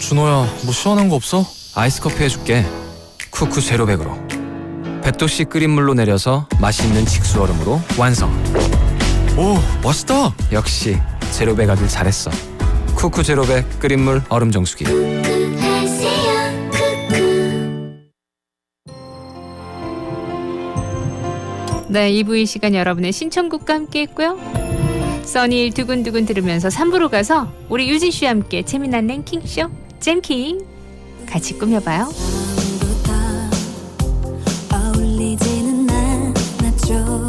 준호야 뭐 시원한 거 없어? 아이스커피 해줄게. 쿠쿠 제로백으로 100도씨 끓인 물로 내려서 맛있는 직수 얼음으로 완성. 오 맛있다. 역시 제로백 아들 잘했어. 쿠쿠 제로백 끓인 물 얼음 정수기. 네, 2부 이 시간 여러분의 신청곡과 함께 했고요. 써니 두근두근 들으면서 3부로 가서 우리 유진 씨와 함께 재미난 랭킹쇼 잼킹 같이 꾸며봐요. 어울리지는 않았죠.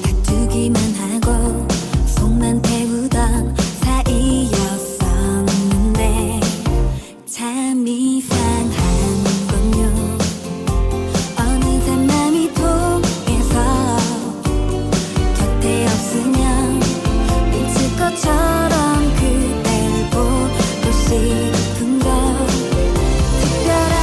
다투기만 하고 속만 태우던 사이였었는데 참 이상한군요. 어느새 맘이 통해서 곁에 없으면 미칠 것처럼 그댈 보고 싶은 걸. 특별한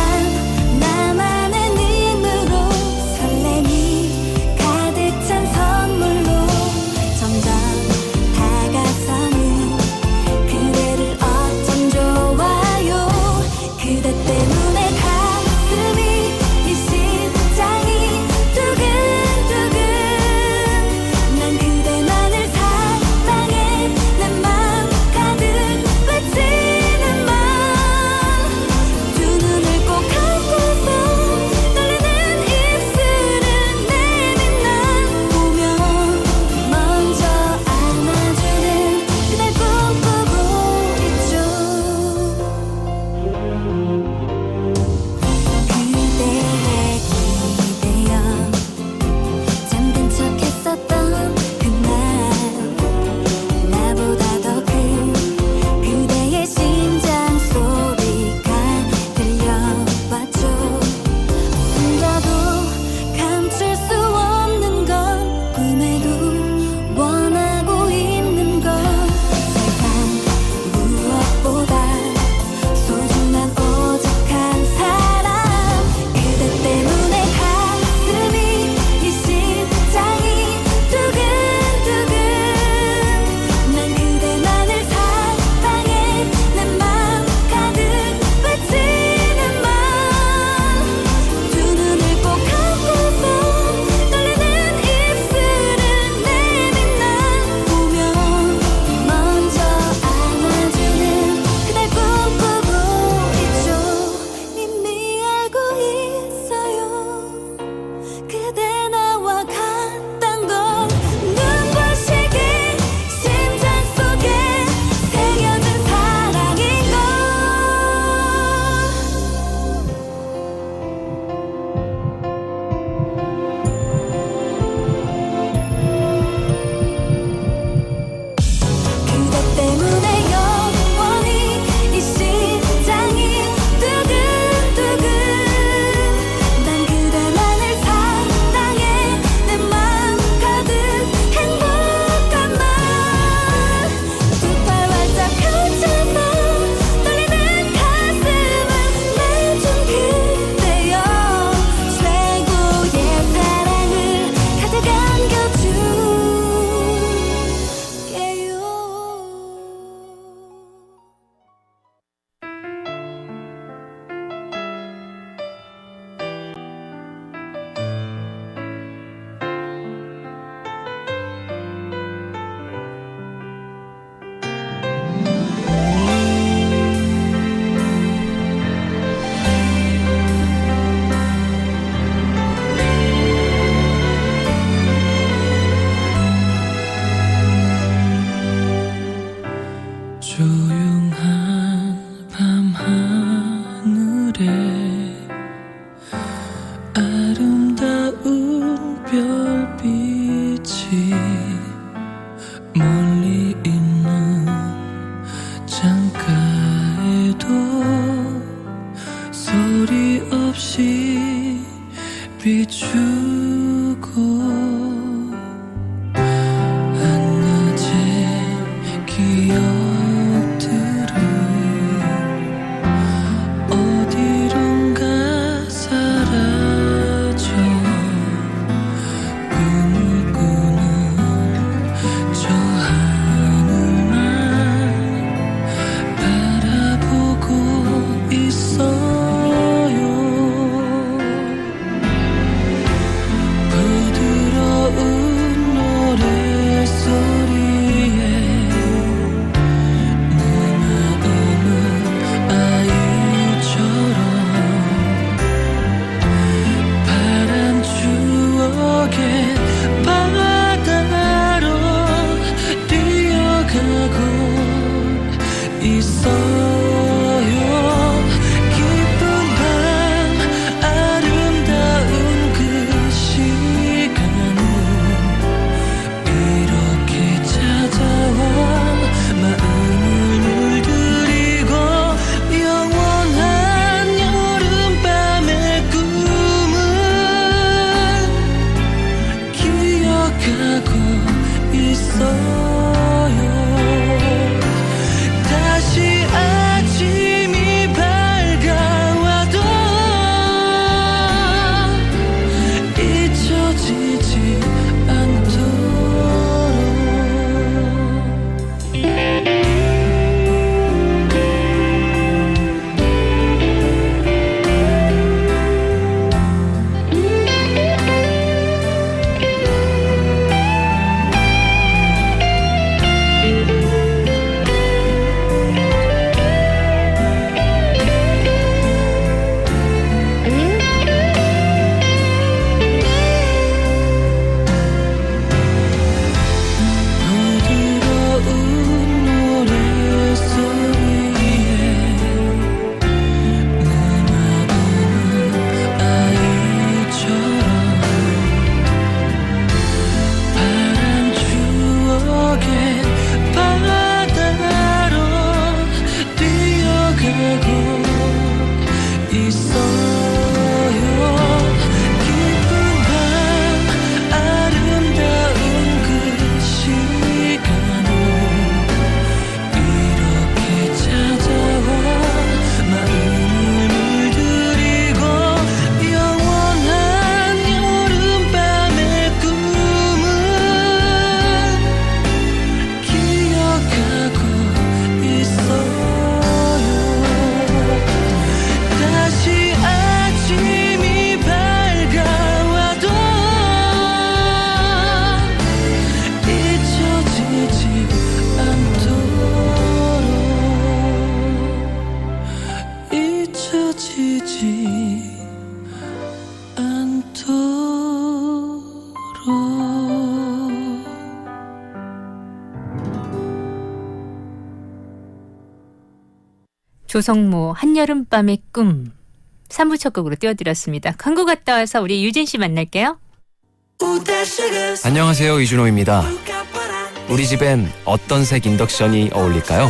조성모 한여름밤의 꿈 3부 첫 곡으로 띄워드렸습니다. 광고 갔다 와서 우리 유진 씨 만날게요. 안녕하세요, 이준호입니다. 우리 집엔 어떤 색 인덕션이 어울릴까요?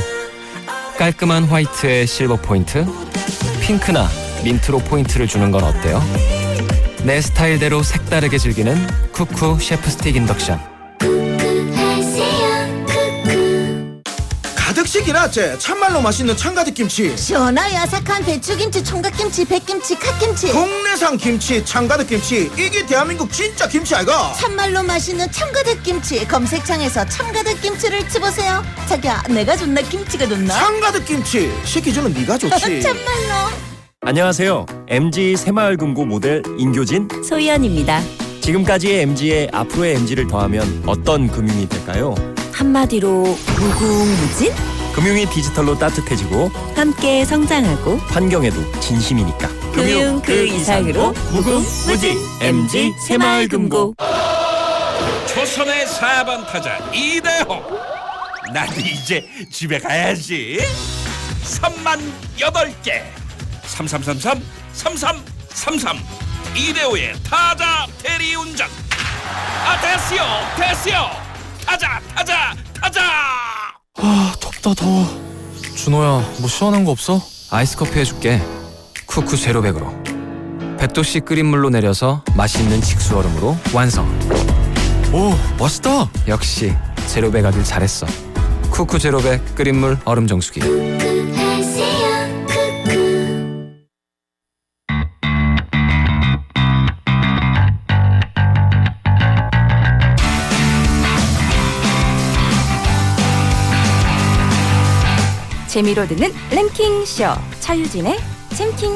깔끔한 화이트에 실버 포인트, 핑크나 민트로 포인트를 주는 건 어때요? 내 스타일대로 색다르게 즐기는 쿠쿠 셰프 스틱 인덕션. 가득식이라 참말로 맛있는 참가득 김치, 시원하고 야삭한 배추김치, 총각김치, 백김치, 갓김치, 국내산 김치, 참가득 김치. 이게 대한민국 진짜 김치 아이가? 참말로 맛있는 참가득 김치. 검색창에서 참가득 김치를 쳐보세요. 자기야, 내가 좋나 김치가 좋나? 참가득 김치 시키 주는 네가 좋지. 참말로. 안녕하세요. MG 새마을금고 모델 인교진 소희연입니다. 지금까지의 MG에 앞으로의 MG를 더하면 어떤 금융이 될까요? 한마디로 무궁무진? 금융이 디지털로 따뜻해지고 함께 성장하고 환경에도 진심이니까 금융 그 이상으로 무궁무진 MG 새마을금고. 조선의 4번 타자 이대호. 나도 이제 집에 가야지. 3만 8개 3333 이대호의 타자 대리운전. 됐어요. 타자. 아, 덥다 더워. 준호야, 뭐 시원한 거 없어? 아이스 커피 해줄게. 쿠쿠 제로백으로. 100도씨 끓인 물로 내려서 맛있는 직수 얼음으로 완성. 오, 맛있다. 역시 제로백 하길 잘했어. 쿠쿠 제로백 끓인 물 얼음 정수기. 재미로 듣는 랭킹쇼 차유진의 잼킹.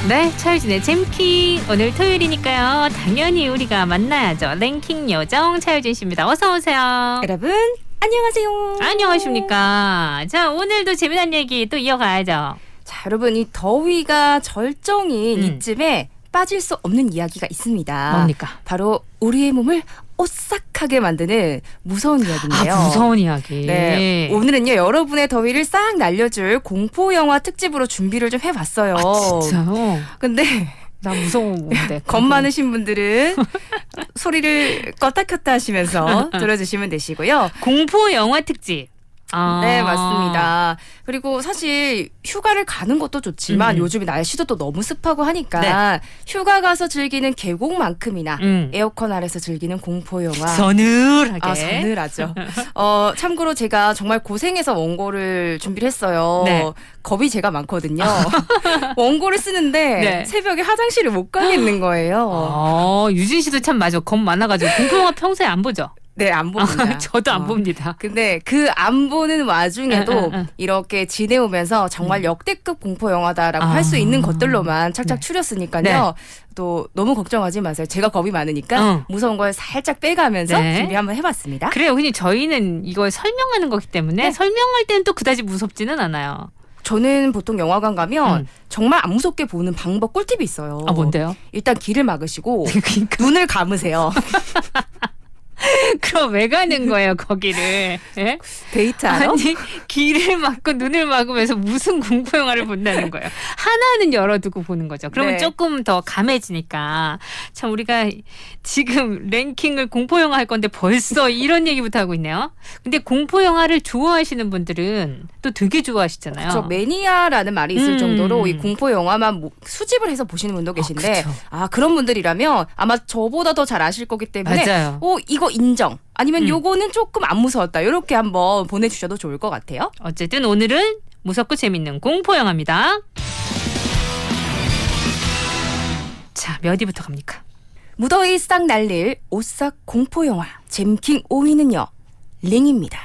네, 차유진의 잼킹. 오늘 토요일이니까요. 당연히 우리가 만나야죠. 랭킹 요정 차유진 씨입니다. 어서 오세요. 여러분 안녕하세요. 안녕하십니까. 자, 오늘도 재미난 얘기 또 이어가야죠. 자, 여러분 이 더위가 절정인 이쯤에 빠질 수 없는 이야기가 있습니다. 뭡니까? 바로 우리의 몸을 오싹하게 만드는 무서운 이야기인데요. 아, 무서운 이야기. 네, 오늘은요 여러분의 더위를 싹 날려줄 공포 영화 특집으로 준비를 좀 해봤어요. 아, 진짜요? 근데 나 무서운데. 겁 많으신 분들은 소리를 껐다 켰다 하시면서 들어주시면 되시고요. 공포 영화 특집. 아. 네, 맞습니다. 그리고 사실 휴가를 가는 것도 좋지만 요즘 날씨도 또 너무 습하고 하니까 휴가 가서 즐기는 계곡만큼이나 에어컨 아래서 즐기는 공포 영화 서늘하게. 아, 서늘하죠. 참고로 제가 정말 고생해서 원고를 준비를 했어요. 네. 겁이 제가 많거든요. 원고를 쓰는데 네. 새벽에 화장실을 못 가겠는 거예요. 유진 씨도 참 맞아. 겁 많아가지고 공포 영화 평소에 안 보죠? 네, 안 봅니다. 저도 안 봅니다. 근데 그 안 보는 와중에도 이렇게 지내오면서 정말 역대급 공포 영화다라고 할 수 있는 것들로만 착착 추렸으니까요. 네. 또 너무 걱정하지 마세요. 제가 겁이 많으니까 무서운 걸 살짝 빼가면서 네. 준비 한번 해봤습니다. 그래요. 근데 저희는 이걸 설명하는 거기 때문에 설명할 때는 또 그다지 무섭지는 않아요. 저는 보통 영화관 가면 정말 안 무섭게 보는 방법 꿀팁이 있어요. 아, 뭔데요? 일단 귀를 막으시고 그러니까. 눈을 감으세요. 그럼 왜 가는 거예요, 거기를? 예? 데이트하러? 아니, 귀를 막고 눈을 막으면서 무슨 공포 영화를 본다는 거예요. 하나는 열어두고 보는 거죠. 그러면 네. 조금 더 감해지니까. 참 우리가 지금 랭킹을 공포 영화 할 건데 벌써 이런 얘기부터 하고 있네요. 근데 공포 영화를 좋아하시는 분들은 또 되게 좋아하시잖아요. 그렇죠. 매니아라는 말이 있을 정도로 이 공포 영화만 수집을 해서 보시는 분도 계신데 그런 분들이라면 아마 저보다 더 잘 아실 거기 때문에 맞아요. 이거 인정. 아니면 요거는 조금 안 무서웠다. 이렇게 한번 보내주셔도 좋을 것 같아요. 어쨌든 오늘은 무섭고 재밌는 공포 영화입니다. 자, 몇 위부터 갑니까? 무더위 싹 날릴 오싹 공포 영화 잼킹 5위는요. 링입니다.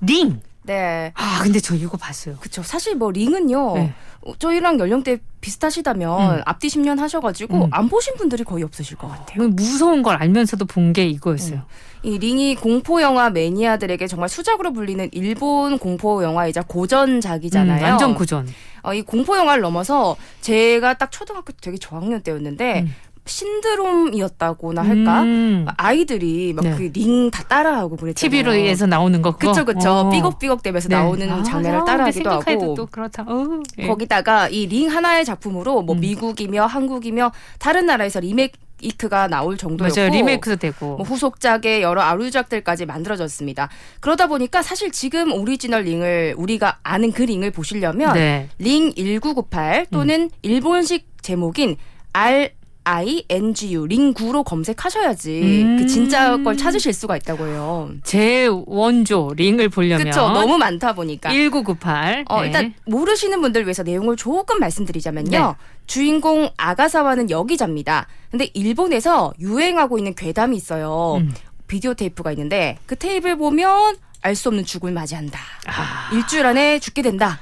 링. 네. 아, 근데 저 이거 봤어요. 그렇죠. 사실 뭐 링은요. 네. 저희랑 연령대 비슷하시다면 앞뒤 10년 하셔가지고 안 보신 분들이 거의 없으실 것 같아요. 무서운 걸 알면서도 본 게 이거였어요. 이 링이 공포 영화 매니아들에게 정말 수작으로 불리는 일본 공포 영화이자 고전작이잖아요. 완전 고전. 이 공포 영화를 넘어서 제가 딱 초등학교 되게 저학년 때였는데 신드롬이었다고나 할까? 아이들이 막 그 링 다 따라하고 그랬잖아요. TV로에서 나오는 거 그거? 그쵸. 삐걱삐걱 대면서 나오는 장면을 따라하기도 하고. 또 그렇다. 예. 거기다가 이 링 하나의 작품으로 뭐 미국이며 한국이며 다른 나라에서 리메이크가 나올 정도였고, 맞아요. 리메이크도 되고 뭐 후속작의 여러 아류작들까지 만들어졌습니다. 그러다 보니까 사실 지금 오리지널 링을 우리가 아는 그 링을 보시려면 링 1998 또는 일본식 제목인 RINGU 링9로 검색하셔야지 그 진짜 걸 찾으실 수가 있다고 해요. 제 원조 링을 보려면 그렇죠. 너무 많다 보니까 1998 일단 모르시는 분들 위해서 내용을 조금 말씀드리자면요. 주인공 아가사와는 여기자입니다. 근데 일본에서 유행하고 있는 괴담이 있어요. 비디오 테이프가 있는데 그 테이프를 보면 알 수 없는 죽음을 맞이한다. 일주일 안에 죽게 된다.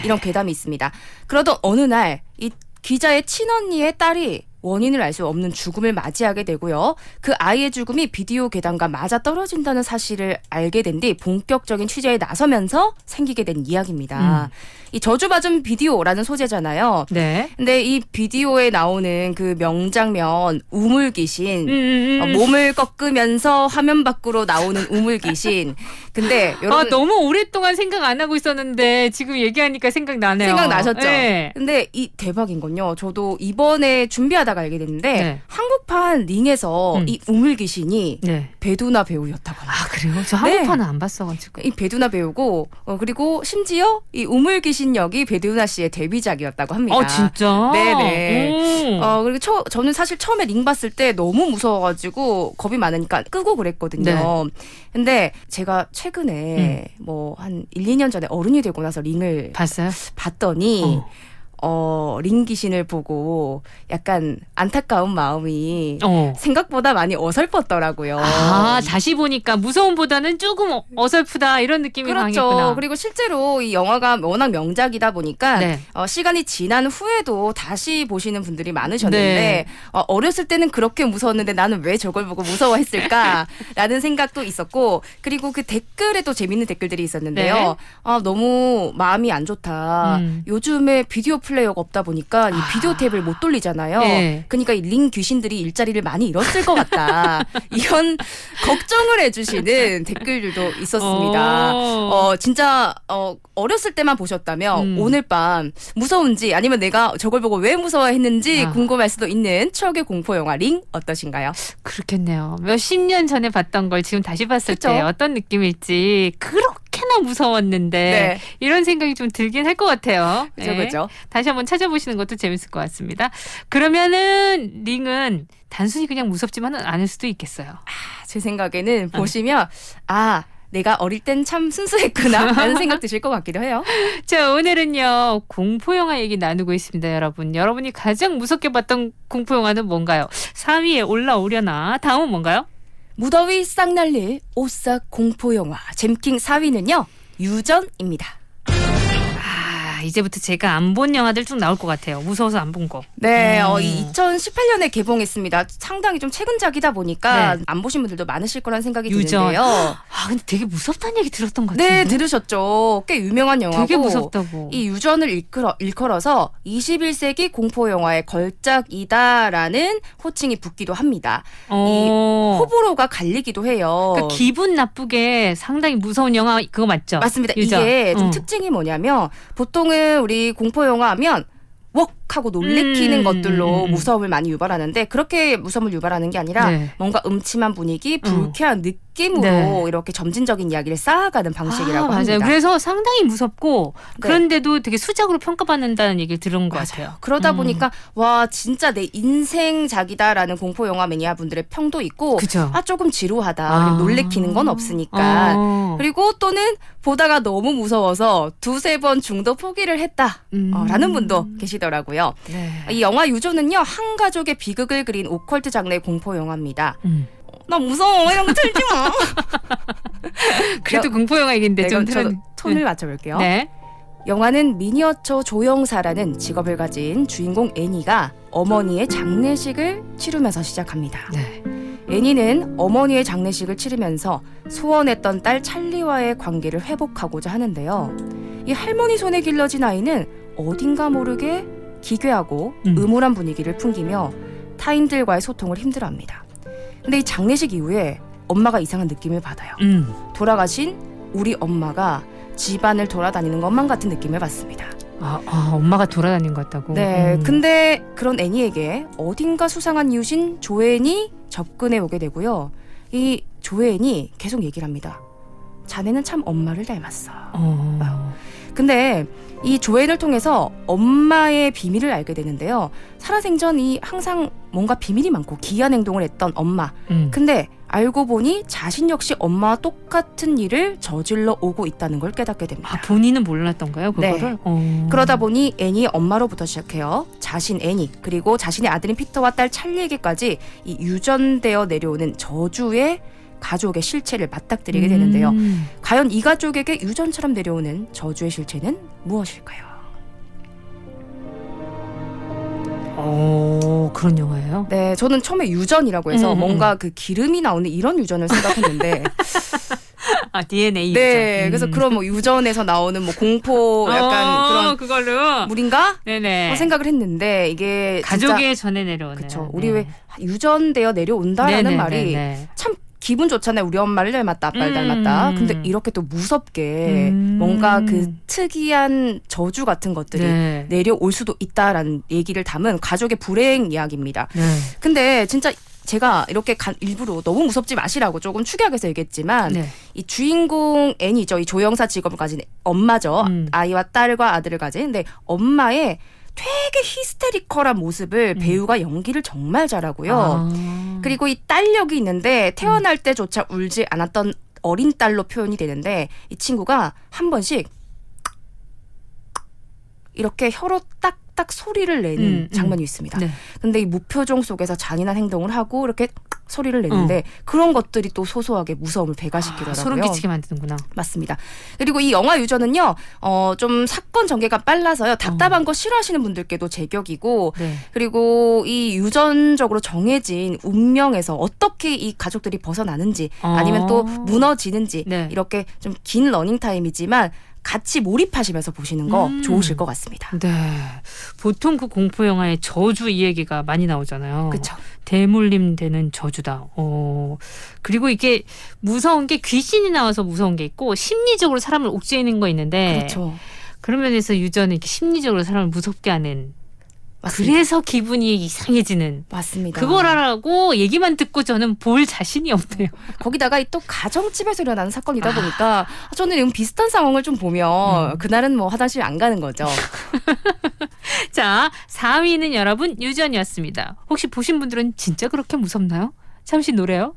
이런 괴담이 있습니다. 그러던 어느 날 이 기자의 친언니의 딸이 원인을 알 수 없는 죽음을 맞이하게 되고요. 그 아이의 죽음이 비디오 괴담과 맞아떨어진다는 사실을 알게 된 뒤 본격적인 취재에 나서면서 생기게 된 이야기입니다. 이 저주받은 비디오라는 소재잖아요. 근데 이 비디오에 나오는 그 명장면 우물귀신, 몸을 꺾으면서 화면 밖으로 나오는 우물귀신. 근데 여러분 너무 오랫동안 생각 안 하고 있었는데 지금 얘기하니까 생각나네요. 생각나셨죠? 네. 근데 이 대박인 건요. 저도 이번에 준비하다 하다가 알게 됐는데 네. 한국판 링에서 이 우물 귀신이 네. 배두나 배우였다고 합니다. 아 그래요? 저 한국판은 안 봤어가지고. 이 배두나 배우고 그리고 심지어 이 우물 귀신 역이 배두나 씨의 데뷔작이었다고 합니다. 진짜? 네네. 그리고 저는 사실 처음에 링 봤을 때 너무 무서워가지고 겁이 많으니까 끄고 그랬거든요. 네. 근데 제가 최근에 뭐 한 1, 2년 전에 어른이 되고 나서 링을 봤더니 링 귀신을 보고 약간 안타까운 마음이 생각보다 많이 어설펐더라고요. 아, 다시 보니까 무서움보다는 조금 어설프다 이런 느낌이 그렇죠. 강했구나. 그리고 실제로 이 영화가 워낙 명작이다 보니까 네. 시간이 지난 후에도 다시 보시는 분들이 많으셨는데 네. 어렸을 때는 그렇게 무서웠는데 나는 왜 저걸 보고 무서워했을까라는 생각도 있었고 그리고 그 댓글에도 재밌는 댓글들이 있었는데요. 네. 너무 마음이 안 좋다. 요즘에 비디오 플레이어가 없다 보니까 이 비디오 테이프를 못 돌리잖아요. 네. 그러니까 이 링 귀신들이 일자리를 많이 잃었을 것 같다. 이런 걱정을 해주시는 댓글들도 있었습니다. 진짜 어렸을 때만 보셨다면 오늘 밤 무서운지 아니면 내가 저걸 보고 왜 무서워했는지 궁금할 수도 있는 추억의 공포 영화 링 어떠신가요? 그렇겠네요. 몇십 년 전에 봤던 걸 지금 다시 봤을 그쵸? 때 어떤 느낌일지 그렇게나 무서웠는데 네. 이런 생각이 좀 들긴 할 것 같아요. 그죠, 그죠. 다시 한번 찾아보시는 것도 재밌을 것 같습니다. 그러면은 링은 단순히 그냥 무섭지만은 않을 수도 있겠어요. 제 생각에는 보시면 내가 어릴 땐 참 순수했구나 라는 생각 드실 것 같기도 해요. 자, 오늘은요 공포영화 얘기 나누고 있습니다. 여러분이 가장 무섭게 봤던 공포영화는 뭔가요? 4위에 올라오려나? 다음은 뭔가요? 무더위 싹 날릴 오싹 공포 영화 잼킹 4위는요 유전입니다. 이제부터 제가 안 본 영화들 쭉 나올 것 같아요. 무서워서 안 본 거. 네, 2018년에 개봉했습니다. 상당히 좀 최근작이다 보니까 안 보신 분들도 많으실 거란 생각이 드는데요. 근데 되게 무섭다는 얘기 들었던 것 같은데. 네, 들으셨죠. 꽤 유명한 영화고. 되게 무섭다고. 이 유전을 일컬어서 21세기 공포 영화의 걸작이다라는 호칭이 붙기도 합니다. 이 호불호가 갈리기도 해요. 그러니까 기분 나쁘게 상당히 무서운 영화 그거 맞죠? 맞습니다. 유전. 이게 좀 특징이 뭐냐면 보통은 우리 공포 영화 하면 웍 하고 놀래키는 것들로 무서움을 많이 유발하는데 그렇게 무서움을 유발하는 게 아니라 뭔가 음침한 분위기, 불쾌한 느낌으로 이렇게 점진적인 이야기를 쌓아가는 방식이라고 합니다. 맞아요. 그래서 상당히 무섭고 그런데도 되게 수작으로 평가받는다는 얘기를 들은 것 같아요. 그러다 보니까 와 진짜 내 인생작이다라는 공포 영화 매니아 분들의 평도 있고 조금 지루하다. 놀래키는 건 없으니까. 그리고 또는 보다가 너무 무서워서 2-3번 중도 포기를 했다라는 분도 계시더라고요. 이 영화 유조는요 한 가족의 비극을 그린 오컬트 장르의 공포 영화입니다. 나 무서워 이런 거 틀지 마. 그래도 공포 영화 얘기인데 좀 저도 톤을 맞춰볼게요. 네. 영화는 미니어처 조형사라는 직업을 가진 주인공 애니가 어머니의 장례식을 치르면서 시작합니다. 애니는 어머니의 장례식을 치르면서 소원했던 딸 찰리와의 관계를 회복하고자 하는데요. 이 할머니 손에 길러진 아이는 어딘가 모르게 기괴하고 음울한 분위기를 풍기며 타인들과의 소통을 힘들어합니다. 근데 이 장례식 이후에 엄마가 이상한 느낌을 받아요. 돌아가신 우리 엄마가 집안을 돌아다니는 것만 같은 느낌을 받습니다. 엄마가 돌아다닌 것 같다고? 네. 근데 그런 애니에게 어딘가 수상한 이웃인 조앤이 접근해 오게 되고요. 이 조앤이 계속 얘기를 합니다. 자네는 참 엄마를 닮았어. 근데 이 조앤을 통해서 엄마의 비밀을 알게 되는데요. 살아생전이 항상 뭔가 비밀이 많고 기이한 행동을 했던 엄마. 근데 알고 보니 자신 역시 엄마와 똑같은 일을 저질러 오고 있다는 걸 깨닫게 됩니다. 본인은 몰랐던가요? 그거를? 네. 그러다 보니 애니의 엄마로부터 시작해요. 자신 애니 그리고 자신의 아들인 피터와 딸 찰리에게까지 이 유전되어 내려오는 저주의 가족의 실체를 맞닥뜨리게 되는데요. 과연 이 가족에게 유전처럼 내려오는 저주의 실체는 무엇일까요? 그런 영화예요? 네, 저는 처음에 유전이라고 해서 뭔가 그 기름이 나오는 이런 유전을 생각했는데 DNA 네, 유전. 그래서 그런 뭐 유전에서 나오는 뭐 공포 약간 그런 그걸로 물인가? 네네. 생각을 했는데 이게 가족의 진짜, 전에 내려오는. 그렇죠. 우리 왜 유전되어 내려온다라는 말이 참 기분 좋잖아요. 우리 엄마를 닮았다, 아빠를 닮았다. 근데 이렇게 또 무섭게 뭔가 그 특이한 저주 같은 것들이 네. 내려올 수도 있다라는 얘기를 담은 가족의 불행 이야기입니다. 네. 근데 진짜 제가 이렇게 일부러 너무 무섭지 마시라고 조금 축약해서 얘기했지만 네. 이 주인공 애니죠. 이 조영사 직업을 가진 엄마죠. 아이와 딸과 아들을 가진. 근데 엄마의 되게 히스테리컬한 모습을 배우가 연기를 정말 잘하고요. 그리고 이 딸력이 있는데 태어날 때조차 울지 않았던 어린 딸로 표현이 되는데 이 친구가 한 번씩 이렇게 혀로 딱딱 소리를 내는 장면이 있습니다. 네. 근데 이 무표정 속에서 잔인한 행동을 하고 이렇게 소리를 내는데 그런 것들이 또 소소하게 무서움을 배가시키더라고요. 소름 끼치게 만드는구나. 맞습니다. 그리고 이 영화 유저는요, 좀 사건 전개가 빨라서요, 답답한 거 싫어하시는 분들께도 제격이고, 네. 그리고 이 유전적으로 정해진 운명에서 어떻게 이 가족들이 벗어나는지, 아니면 또 무너지는지, 네. 이렇게 좀 긴 러닝타임이지만, 같이 몰입하시면서 보시는 거 좋으실 것 같습니다. 네. 보통 그 공포 영화에 저주 이 얘기가 많이 나오잖아요. 그렇죠. 대물림 되는 저주다. 그리고 이게 무서운 게 귀신이 나와서 무서운 게 있고 심리적으로 사람을 옥죄이는 거 있는데 그렇죠. 그런 면에서 유저는 이렇게 심리적으로 사람을 무섭게 하는 맞습니다. 그래서 기분이 이상해지는 맞습니다. 그거라고 얘기만 듣고 저는 볼 자신이 없네요. 거기다가 또 가정집에서 일어나는 사건이다 보니까 저는 이런 비슷한 상황을 좀 보면 그날은 뭐 화장실 안 가는 거죠. 자, 4위는 여러분 유전이었습니다. 혹시 보신 분들은 진짜 그렇게 무섭나요? 잠시 노래요.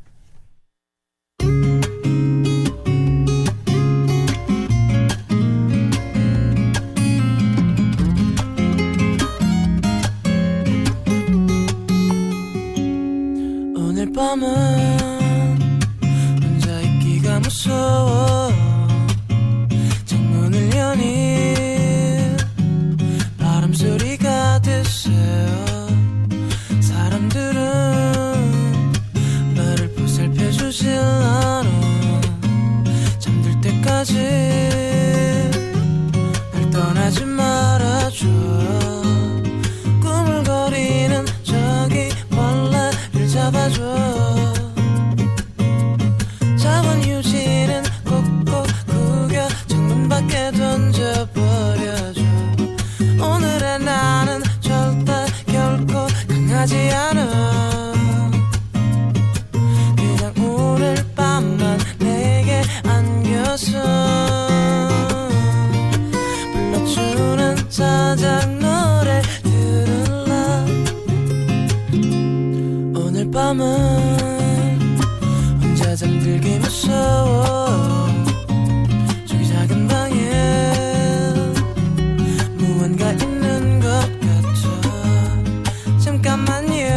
오늘 밤은 혼자 있기가 무서워 창문을 여니 바람 소리가 드세요 사람들은 나를 보살펴주질 않아 잠들 때까지 날 떠나지 말아줘 꾸물거리는 저기 벌레를 잡아줘 작은 휴지는 꼭꼭 구겨 창문 밖에 던져버려줘 오늘의 나는 절대 결코 강하지 않아 그냥 오늘 밤만 내게 안겨서 불러주는 자작 노래 들을라 오늘 밤은 혼자 잠들기 무서워 저기 작은 방에 무언가 있는 것 같아 잠깐만요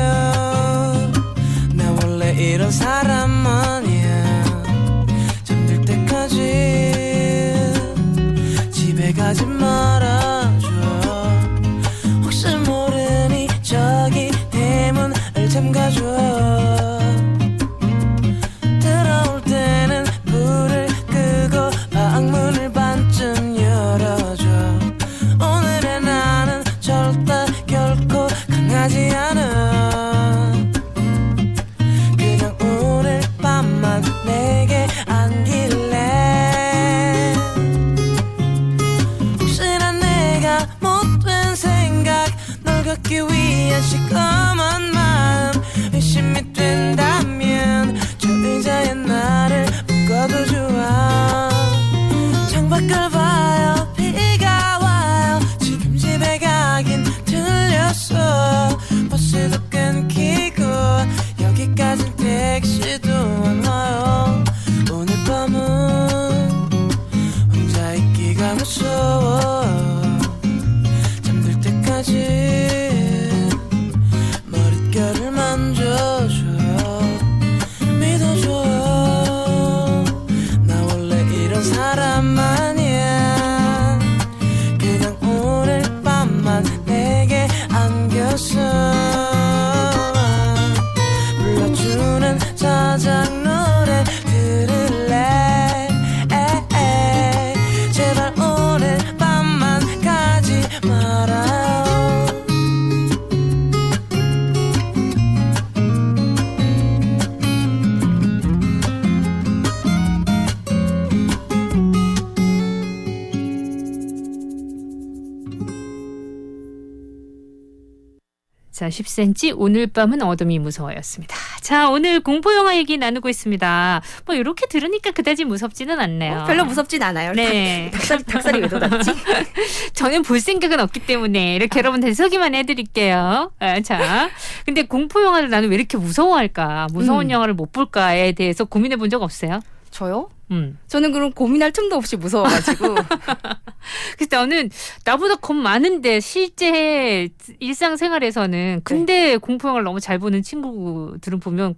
나 원래 이런 사람 아니야 잠들 때까지 집에 가지 말아줘 혹시 모르니 저기 대문을 잠가줘 들어올 때는 불을 끄고 방문을 반쯤 열어줘 오늘의 나는 절대 결코 강하지 않아 그냥 오늘 밤만 내게 안길래 혹시나 내가 못된 생각 널 걷기 위한 시커먼 마음 의심이 된다면 저 의자에 나를 묶어도 좋아 창밖을 봐요 비가 와요 지금 집에 가긴 들렸어 버스도 끊기고 여기까진 택시도 안 와요 오늘 밤은 혼자 있기가 무서워 잠들 때까지 머리 자, 10cm 오늘 밤은 어둠이 무서워였습니다. 자, 오늘 공포영화 얘기 나누고 있습니다. 뭐 이렇게 들으니까 그다지 무섭지는 않네요. 별로 무섭진 않아요. 네. 닭살이 왜 돋았지? 저는 볼 생각은 없기 때문에 이렇게 여러분들 소개만 해드릴게요. 자, 근데 공포영화를 나는 왜 이렇게 무서워할까? 무서운 영화를 못 볼까에 대해서 고민해 본 적 없어요? 저요? 저는 그럼 고민할 틈도 없이 무서워가지고. 그래서 저는 나보다 겁 많은데 실제 일상생활에서는 근데 공포영화를 너무 잘 보는 친구들은 보면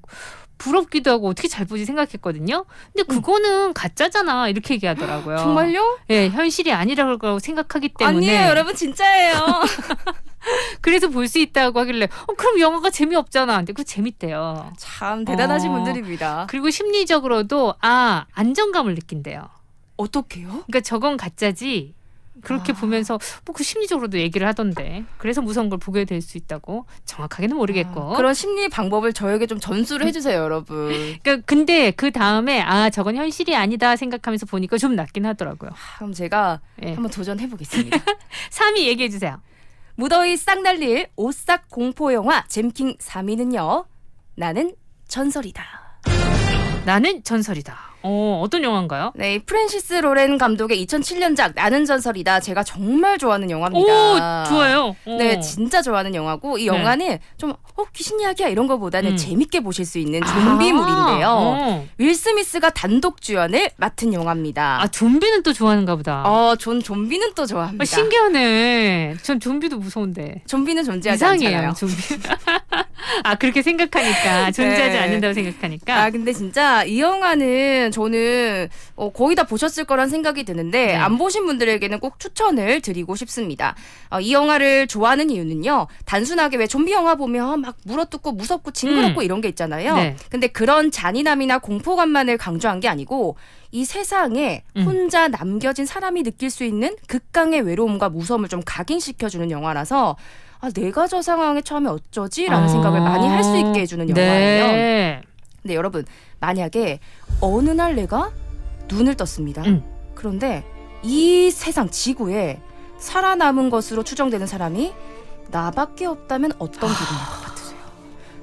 부럽기도 하고 어떻게 잘 보지 생각했거든요. 근데 그거는 가짜잖아 이렇게 얘기하더라고요. 정말요? 네, 현실이 아니라고 생각하기 때문에. 아니에요, 여러분 진짜예요. 그래서 볼 수 있다고 하길래 그럼 영화가 재미없잖아. 근데 그거 재밌대요. 참 대단하신 분들입니다. 그리고 심리적으로도 안정감을 느낀대요. 어떻게요? 그러니까 저건 가짜지. 그렇게 보면서 뭐 그 심리적으로도 얘기를 하던데. 그래서 무서운 걸 보게 될 수 있다고. 정확하게는 모르겠고. 그런 심리 방법을 저에게 좀 전수를 해주세요, 여러분. 그러니까 근데 그 다음에 저건 현실이 아니다 생각하면서 보니까 좀 낫긴 하더라고요. 그럼 제가 한번 도전해보겠습니다. 3위 얘기해 주세요. 무더위 싹 날릴 오싹 공포영화 잼킹 3위는요. 나는 전설이다. 나는 전설이다. 어떤 영화인가요? 네, 프랜시스 로렌 감독의 2007년작 나는 전설이다. 제가 정말 좋아하는 영화입니다. 오, 좋아요. 네, 진짜 좋아하는 영화고 이 영화는 좀 귀신 이야기야 이런 거보다는 재밌게 보실 수 있는 좀비물인데요. 윌 스미스가 단독 주연을 맡은 영화입니다. 좀비는 또 좋아하는가 보다. 전 좀비는 또 좋아합니다. 신기하네. 전 좀비도 무서운데. 좀비는 존재하지 이상해요, 않잖아요. 좀비. 그렇게 생각하니까 존재하지 네. 않는다고 생각하니까. 근데 진짜 이 영화는 저는 거의 다 보셨을 거란 생각이 드는데 안 보신 분들에게는 꼭 추천을 드리고 싶습니다. 이 영화를 좋아하는 이유는요. 단순하게 왜 좀비 영화 보면 막 물어뜯고 무섭고 징그럽고 이런 게 있잖아요. 네. 근데 그런 잔인함이나 공포감만을 강조한 게 아니고 이 세상에 혼자 남겨진 사람이 느낄 수 있는 극강의 외로움과 무서움을 좀 각인시켜주는 영화라서 내가 저 상황에 처음에 어쩌지? 라는 생각을 많이 할 수 있게 해주는 영화예요. 네. 근데 여러분 만약에 어느 날 내가 눈을 떴습니다. 그런데 이 세상 지구에 살아남은 것으로 추정되는 사람이 나밖에 없다면 어떤 기분일 것 같으세요?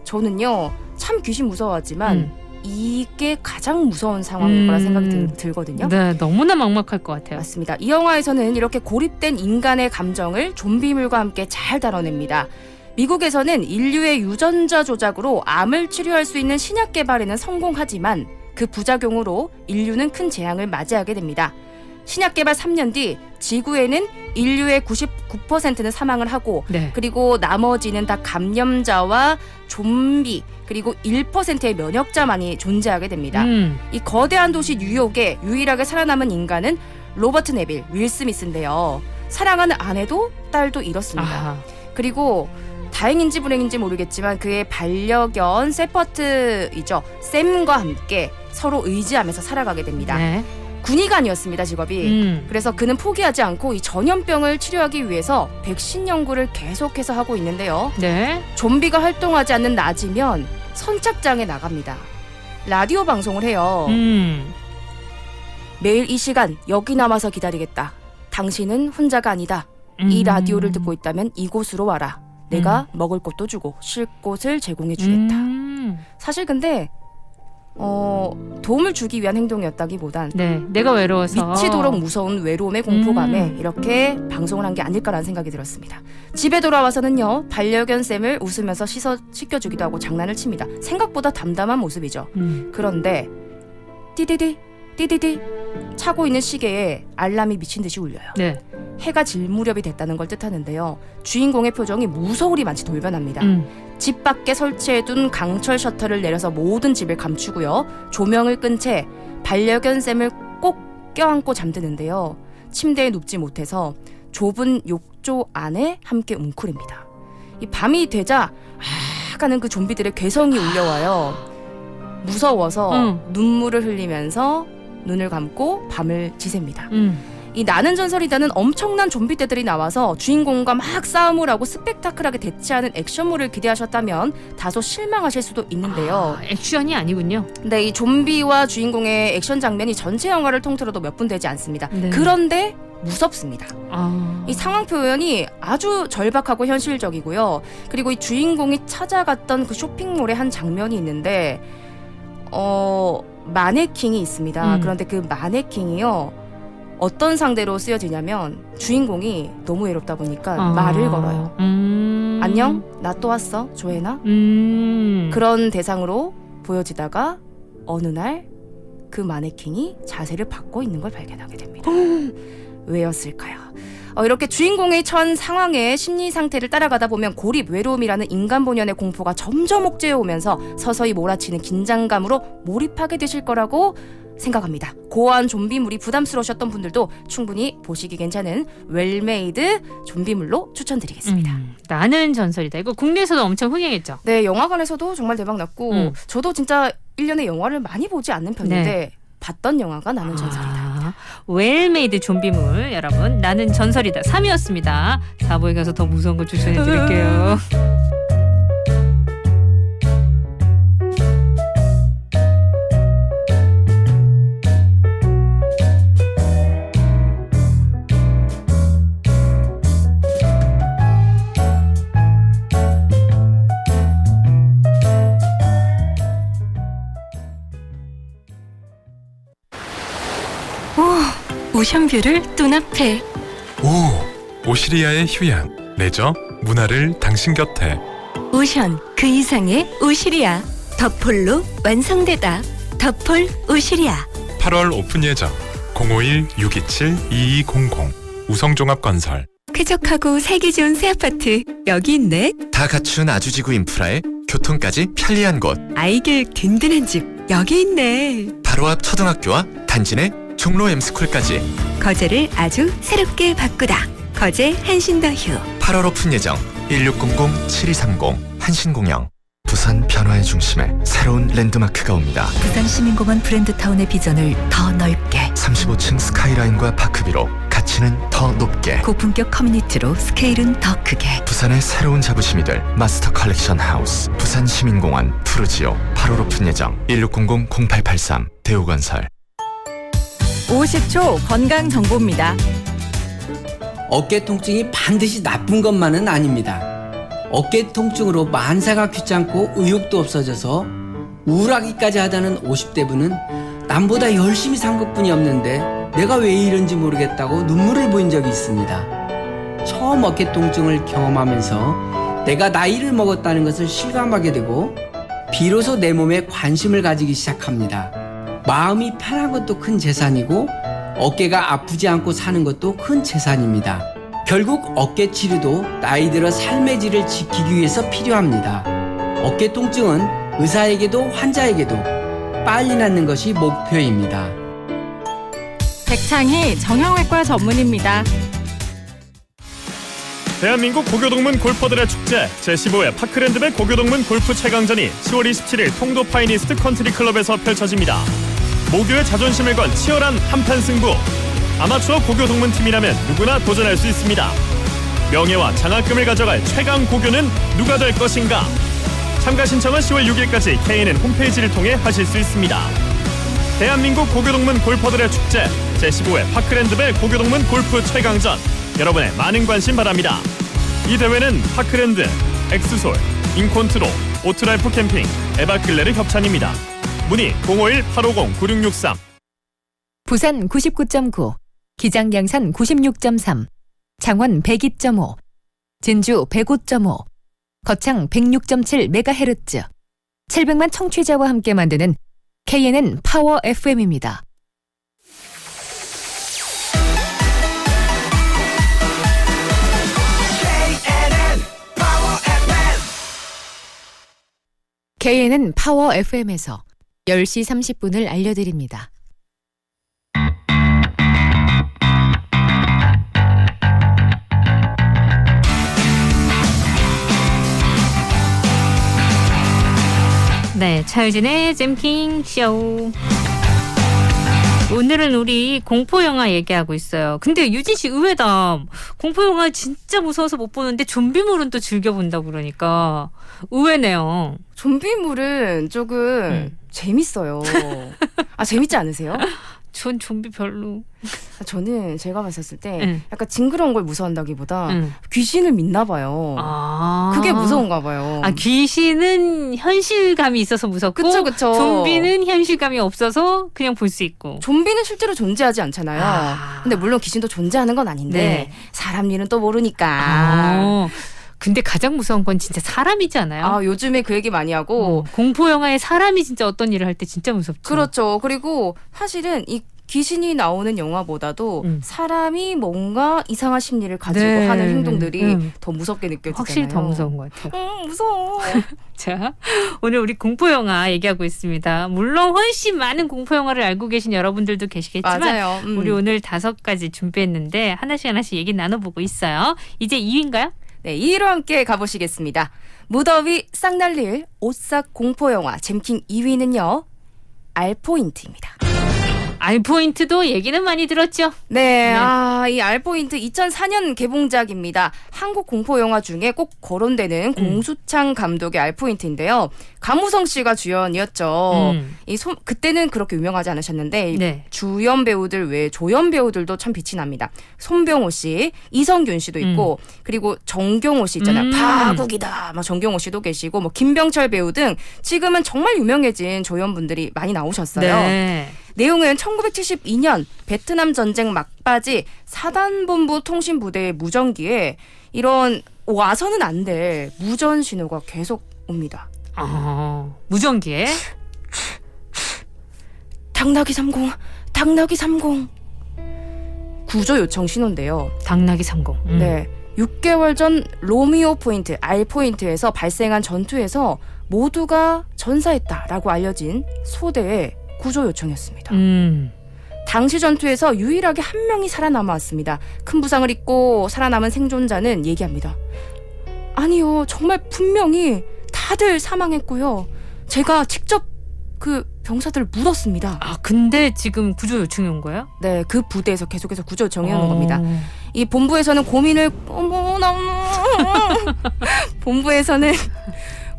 저는요 참 귀신 무서워하지만 이게 가장 무서운 상황일 거라 생각이 들거든요. 네, 너무나 막막할 것 같아요. 맞습니다. 이 영화에서는 이렇게 고립된 인간의 감정을 좀비물과 함께 잘 다뤄냅니다. 미국에서는 인류의 유전자 조작으로 암을 치료할 수 있는 신약 개발에는 성공하지만 그 부작용으로 인류는 큰 재앙을 맞이하게 됩니다. 신약 개발 3년 뒤 지구에는 인류의 99%는 사망을 하고 그리고 나머지는 다 감염자와 좀비 그리고 1%의 면역자만이 존재하게 됩니다. 이 거대한 도시 뉴욕에 유일하게 살아남은 인간은 로버트 네빌, 윌 스미스인데요. 사랑하는 아내도 딸도 잃었습니다. 그리고 다행인지 불행인지 모르겠지만 그의 반려견 세퍼트이죠. 샘과 함께 서로 의지하면서 살아가게 됩니다. 군의관이었습니다, 직업이. 그래서 그는 포기하지 않고 이 전염병을 치료하기 위해서 백신 연구를 계속해서 하고 있는데요. 좀비가 활동하지 않는 낮이면 선착장에 나갑니다. 라디오 방송을 해요. 매일 이 시간 여기 남아서 기다리겠다. 당신은 혼자가 아니다. 이 라디오를 듣고 있다면 이곳으로 와라. 내가 먹을 것도 주고 쉴 곳을 제공해 주겠다. 사실 근데 도움을 주기 위한 행동이었다기보단 내가 외로워서 미치도록 무서운 외로움의 공포감에 이렇게 방송을 한 게 아닐까라는 생각이 들었습니다. 집에 돌아와서는요 반려견 쌤을 웃으면서 씻겨주기도 하고 장난을 칩니다. 생각보다 담담한 모습이죠. 그런데 띠디디 띠디디 차고 있는 시계에 알람이 미친 듯이 울려요. 해가 질 무렵이 됐다는 걸 뜻하는데요. 주인공의 표정이 무서울이 많이 돌변합니다. 집 밖에 설치해둔 강철 셔터를 내려서 모든 집을 감추고요. 조명을 끈 채 반려견 쌤을 꼭 껴안고 잠드는데요. 침대에 눕지 못해서 좁은 욕조 안에 함께 웅크립니다. 이 밤이 되자 하는 그 좀비들의 괴성이 울려와요. 무서워서 눈물을 흘리면서 눈을 감고 밤을 지새입니다. 이 나는 전설이다는 엄청난 좀비떼들이 나와서 주인공과 막 싸움을 하고 스펙타클하게 대치하는 액션물을 기대하셨다면 다소 실망하실 수도 있는데요. 액션이 아니군요. 네, 이 좀비와 주인공의 액션 장면이 전체 영화를 통틀어도 몇 분 되지 않습니다. 그런데 무섭습니다. 아. 이 상황 표현이 아주 절박하고 현실적이고요. 그리고 이 주인공이 찾아갔던 그 쇼핑몰의 한 장면이 있는데 마네킹이 있습니다. 그런데 그 마네킹이요. 어떤 상대로 쓰여지냐면 주인공이 너무 외롭다 보니까 말을 걸어요. 안녕? 나 또 왔어? 조혜나? 그런 대상으로 보여지다가 어느 날 그 마네킹이 자세를 바꿔 있는 걸 발견하게 됩니다. 왜였을까요? 이렇게 주인공의 처한 상황의 심리 상태를 따라가다 보면 고립, 외로움이라는 인간 본연의 공포가 점점 억제해 오면서 서서히 몰아치는 긴장감으로 몰입하게 되실 거라고 생각합니다. 고어한 좀비물이 부담스러우셨던 분들도 충분히 보시기 괜찮은 웰메이드 좀비물로 추천드리겠습니다. 나는 전설이다. 이거 국내에서도 엄청 흥행했죠. 네, 영화관에서도 정말 대박 났고 저도 진짜 1년에 영화를 많이 보지 않는 편인데 네. 봤던 영화가 나는 전설이다. 웰메이드 좀비물 여러분 나는 전설이다 3위였습니다. 4부에 가서 더 무서운 거 추천해드릴게요. 오션뷰를 눈앞에. 오, 오시리아의 휴양, 레저, 문화를 당신 곁에. 오션, 그 이상의 오시리아. 더폴로 완성되다. 더폴 오시리아. 8월 오픈 예정 051-627-2200 우성종합건설. 쾌적하고 살기 좋은 새 아파트 여기 있네. 다 갖춘 아주지구 인프라에 교통까지 편리한 곳. 아이 교육 든든한 집 여기 있네. 바로 앞 초등학교와 단지 내 종로 M스쿨까지. 거제를 아주 새롭게 바꾸다. 거제 한신더휴. 8월 오픈 예정 1600-7230 한신공영. 부산 변화의 중심에 새로운 랜드마크가 옵니다. 부산시민공원 브랜드타운의 비전을 더 넓게. 35층 스카이라인과 파크비로 가치는 더 높게. 고품격 커뮤니티로 스케일은 더 크게. 부산의 새로운 자부심이 될 마스터 컬렉션 하우스 부산시민공원 푸르지오. 8월 오픈 예정 1600-0883 대우건설. 50초 건강 정보입니다. 어깨 통증이 반드시 나쁜 것만은 아닙니다. 어깨 통증으로 만사가 귀찮고 의욕도 없어져서 우울하기까지 하다는 50대 분은 남보다 열심히 산 것뿐이 없는데 내가 왜 이런지 모르겠다고 눈물을 보인 적이 있습니다. 처음 어깨 통증을 경험하면서 내가 나이를 먹었다는 것을 실감하게 되고 비로소 내 몸에 관심을 가지기 시작합니다. 마음이 편한 것도 큰 재산이고 어깨가 아프지 않고 사는 것도 큰 재산입니다. 결국 어깨 치료도 나이 들어 삶의 질을 지키기 위해서 필요합니다. 어깨 통증은 의사에게도 환자에게도 빨리 낫는 것이 목표입니다. 백창희 정형외과 전문입니다. 대한민국 고교동문 골퍼들의 축제 제15회 파크랜드배 고교동문 골프 최강전이 10월 27일 통도 파이니스트 컨트리 클럽에서 펼쳐집니다. 모교의 자존심을 건 치열한 한판 승부. 아마추어 고교동문 팀이라면 누구나 도전할 수 있습니다. 명예와 장학금을 가져갈 최강 고교는 누가 될 것인가? 참가 신청은 10월 6일까지 KNN 홈페이지를 통해 하실 수 있습니다. 대한민국 고교동문 골퍼들의 축제 제15회 파크랜드배 고교동문 골프 최강전, 여러분의 많은 관심 바랍니다. 이 대회는 파크랜드, 엑스솔, 인콘트로, 오트라이프 캠핑, 에바클레르 협찬입니다. 문의 051-850-9663. 부산 99.9, 기장 양산 96.3, 창원 102.5, 진주 105.5, 거창 106.7MHz, 700만 청취자와 함께 만드는 KNN 파워 FM입니다. KNN 파워 FM에서 10시 30분을 알려드립니다. 네, 차유진의 잼킹 쇼. 오늘은 우리 공포영화 얘기하고 있어요. 근데 유진 씨 의외다. 공포영화 진짜 무서워서 못 보는데 좀비물은 또 즐겨본다고 그러니까 의외네요. 좀비물은 조금 재밌어요. 아, 재밌지 않으세요? 전 좀비 별로. 저는 제가 봤었을 때 응. 약간 징그러운 걸 무서워한다기보다 응. 귀신을 믿나 봐요. 그게 무서운가 봐요. 귀신은 현실감이 있어서 무섭고 그쵸. 좀비는 현실감이 없어서 그냥 볼 수 있고. 좀비는 실제로 존재하지 않잖아요. 근데 물론 귀신도 존재하는 건 아닌데 네. 사람 일은 또 모르니까. 근데 가장 무서운 건 진짜 사람이지 않아요? 요즘에 그 얘기 많이 하고 공포 영화에 사람이 진짜 어떤 일을 할 때 진짜 무섭죠. 그렇죠. 그리고 사실은 이 귀신이 나오는 영화보다도 사람이 뭔가 이상한 심리를 가지고 네. 하는 행동들이 더 무섭게 느껴지잖아요. 확실히 더 무서운 것 같아요. 무서워. 자, 오늘 우리 공포 영화 얘기하고 있습니다. 물론 훨씬 많은 공포 영화를 알고 계신 여러분들도 계시겠지만 맞아요. 우리 오늘 5가지 준비했는데 하나씩 얘기 나눠보고 있어요. 이제 2위인가요? 네, 2위로 함께 가보시겠습니다. 무더위 쌍날릴 오싹 공포영화 잼킹 2위는요. 알포인트입니다. 알포인트도 얘기는 많이 들었죠? 네. 이 알포인트 2004년 개봉작입니다. 한국 공포영화 중에 꼭 거론되는 공수창 감독의 알포인트인데요. 감우성 씨가 주연이었죠. 그때는 그렇게 유명하지 않으셨는데 네. 주연 배우들 외에 조연 배우들도 참 빛이 납니다. 손병호 씨, 이성균 씨도 있고 그리고 정경호 씨 있잖아요. 파국이다. 막 정경호 씨도 계시고 뭐 김병철 배우 등 지금은 정말 유명해진 조연분들이 많이 나오셨어요. 네. 내용은 1972년 베트남 전쟁 막바지 사단본부 통신부대의 무전기에 이런 와서는 안 될 무전 신호가 계속 옵니다. 무전기에? 당나귀 30, 당나귀 30. 구조 요청 신호인데요. 당나귀 30. 네. 6개월 전 로미오 포인트, 알 포인트에서 발생한 전투에서 모두가 전사했다라고 알려진 소대의 구조 요청이었습니다. 당시 전투에서 유일하게 한 명이 살아남았습니다. 큰 부상을 입고 살아남은 생존자는 얘기합니다. 아니요, 정말 분명히 다들 사망했고요. 제가 직접 그 병사들을 물었습니다. 근데 지금 구조 요청이 온 거예요? 네, 그 부대에서 계속해서 구조 요청이 오는 겁니다. 이 본부에서는 고민을 본부에서는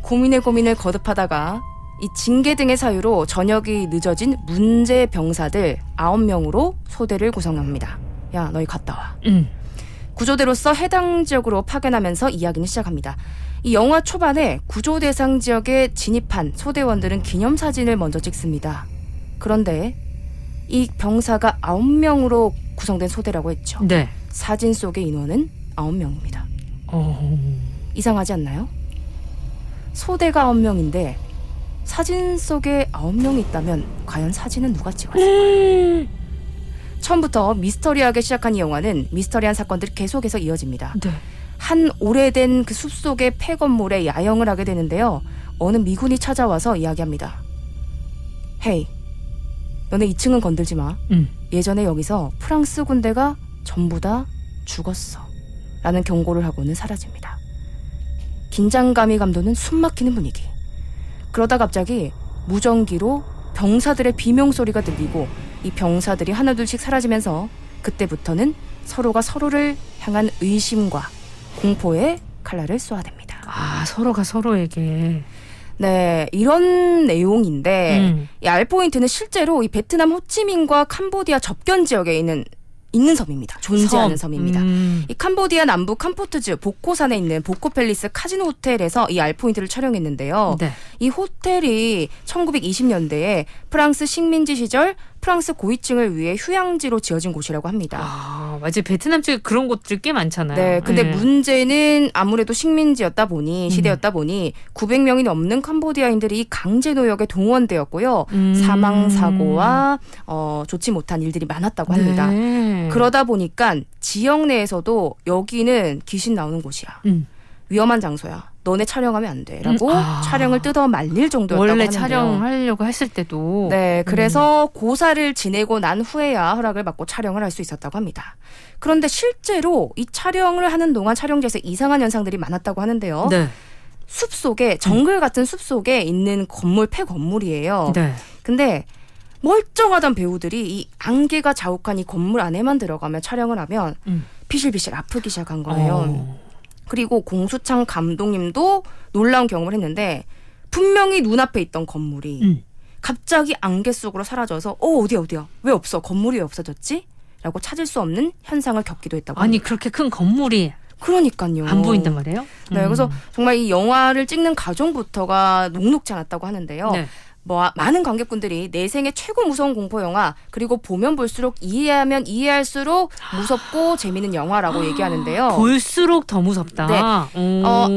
고민을 거듭하다가 이 징계 등의 사유로 전역이 늦어진 문제 병사들 9명으로 소대를 구성합니다. 야, 너희 갔다 와. 구조대로서 해당 지역으로 파견하면서 이야기는 시작합니다. 이 영화 초반에 구조 대상 지역에 진입한 소대원들은 기념사진을 먼저 찍습니다. 그런데 이 병사가 9명으로 구성된 소대라고 했죠. 네. 사진 속의 인원은 9명입니다. 이상하지 않나요? 소대가 9명인데 사진 속에 9명이 있다면 과연 사진은 누가 찍었을까요? 처음부터 미스터리하게 시작한 이 영화는 미스터리한 사건들이 계속해서 이어집니다. 네. 한 오래된 그 숲속의 폐건물에 야영을 하게 되는데요. 어느 미군이 찾아와서 이야기합니다. 헤이, 너네 2층은 건들지 마. 예전에 여기서 프랑스 군대가 전부 다 죽었어. 라는 경고를 하고는 사라집니다. 긴장감이 감도는 숨막히는 분위기. 그러다 갑자기 무전기로 병사들의 비명소리가 들리고 이 병사들이 하나둘씩 사라지면서 그때부터는 서로가 서로를 향한 의심과 공포의 칼날을 쏘아댑니다. 서로가 서로에게. 네, 이런 내용인데 이 알포인트는 실제로 이 베트남 호치민과 캄보디아 접견 지역에 있는 섬입니다. 존재하는 섬입니다. 이 캄보디아 남부 캄포트주 보코산에 있는 보코팰리스 카지노 호텔에서 이 알포인트를 촬영했는데요. 네. 이 호텔이 1920년대에 프랑스 식민지 시절 프랑스 고위층을 위해 휴양지로 지어진 곳이라고 합니다. 맞아요. 베트남 쪽에 그런 곳들 꽤 많잖아요. 네, 근데 문제는 아무래도 식민지였다 보니 시대였다 보니 900명이 넘는 캄보디아인들이 강제 노역에 동원되었고요. 사망 사고와 좋지 못한 일들이 많았다고 합니다. 네. 그러다 보니까 지역 내에서도 여기는 귀신 나오는 곳이야. 위험한 장소야. 너네 촬영하면 안 돼. 라고 촬영을 뜯어 말릴 정도였다고 원래 하는데요. 촬영하려고 했을 때도. 네, 그래서 고사를 지내고 난 후에야 허락을 받고 촬영을 할 수 있었다고 합니다. 그런데 실제로 이 촬영을 하는 동안 촬영지에서 이상한 현상들이 많았다고 하는데요. 네. 숲속에 정글 같은 숲속에 있는 건물 폐건물이에요. 네. 근데 멀쩡하던 배우들이 이 안개가 자욱한 이 건물 안에만 들어가면 촬영을 하면 비실비실 아프기 시작한 거예요. 그리고 공수창 감독님도 놀라운 경험을 했는데 분명히 눈앞에 있던 건물이 갑자기 안개 속으로 사라져서 어디야? 왜 없어? 건물이 왜 없어졌지? 라고 찾을 수 없는 현상을 겪기도 했다고 아니 합니다. 그렇게 큰 건물이 그러니까요. 안 보인단 말이에요? 네, 그래서 정말 이 영화를 찍는 과정부터가 녹록지 않았다고 하는데요. 네. 뭐 많은 관객분들이 내 생애 최고 무서운 공포 영화, 그리고 보면 볼수록 이해하면 이해할수록 무섭고 재미있는 영화라고 얘기하는데요. 볼수록 더 무섭다. 네.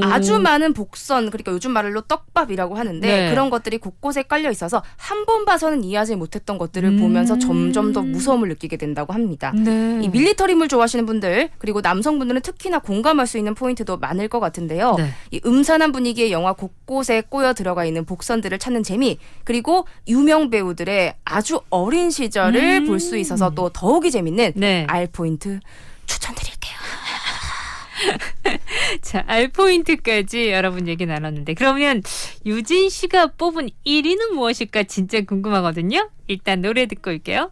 아주 많은 복선, 그러니까 요즘 말로 떡밥이라고 하는데 네. 그런 것들이 곳곳에 깔려 있어서 한 번 봐서는 이해하지 못했던 것들을 보면서 점점 더 무서움을 느끼게 된다고 합니다. 네. 이 밀리터리물 좋아하시는 분들, 그리고 남성분들은 특히나 공감할 수 있는 포인트도 많을 것 같은데요. 네. 이 음산한 분위기의 영화 곳곳에 꼬여 들어가 있는 복선들을 찾는 재미, 그리고 유명 배우들의 아주 어린 시절을 볼 수 있어서 또 더욱이 재밌는 네. 알 포인트 추천드릴게요. 자, 알포인트까지 여러분 얘기 나눴는데 그러면 유진 씨가 뽑은 1위는 무엇일까 진짜 궁금하거든요. 일단 노래 듣고 올게요.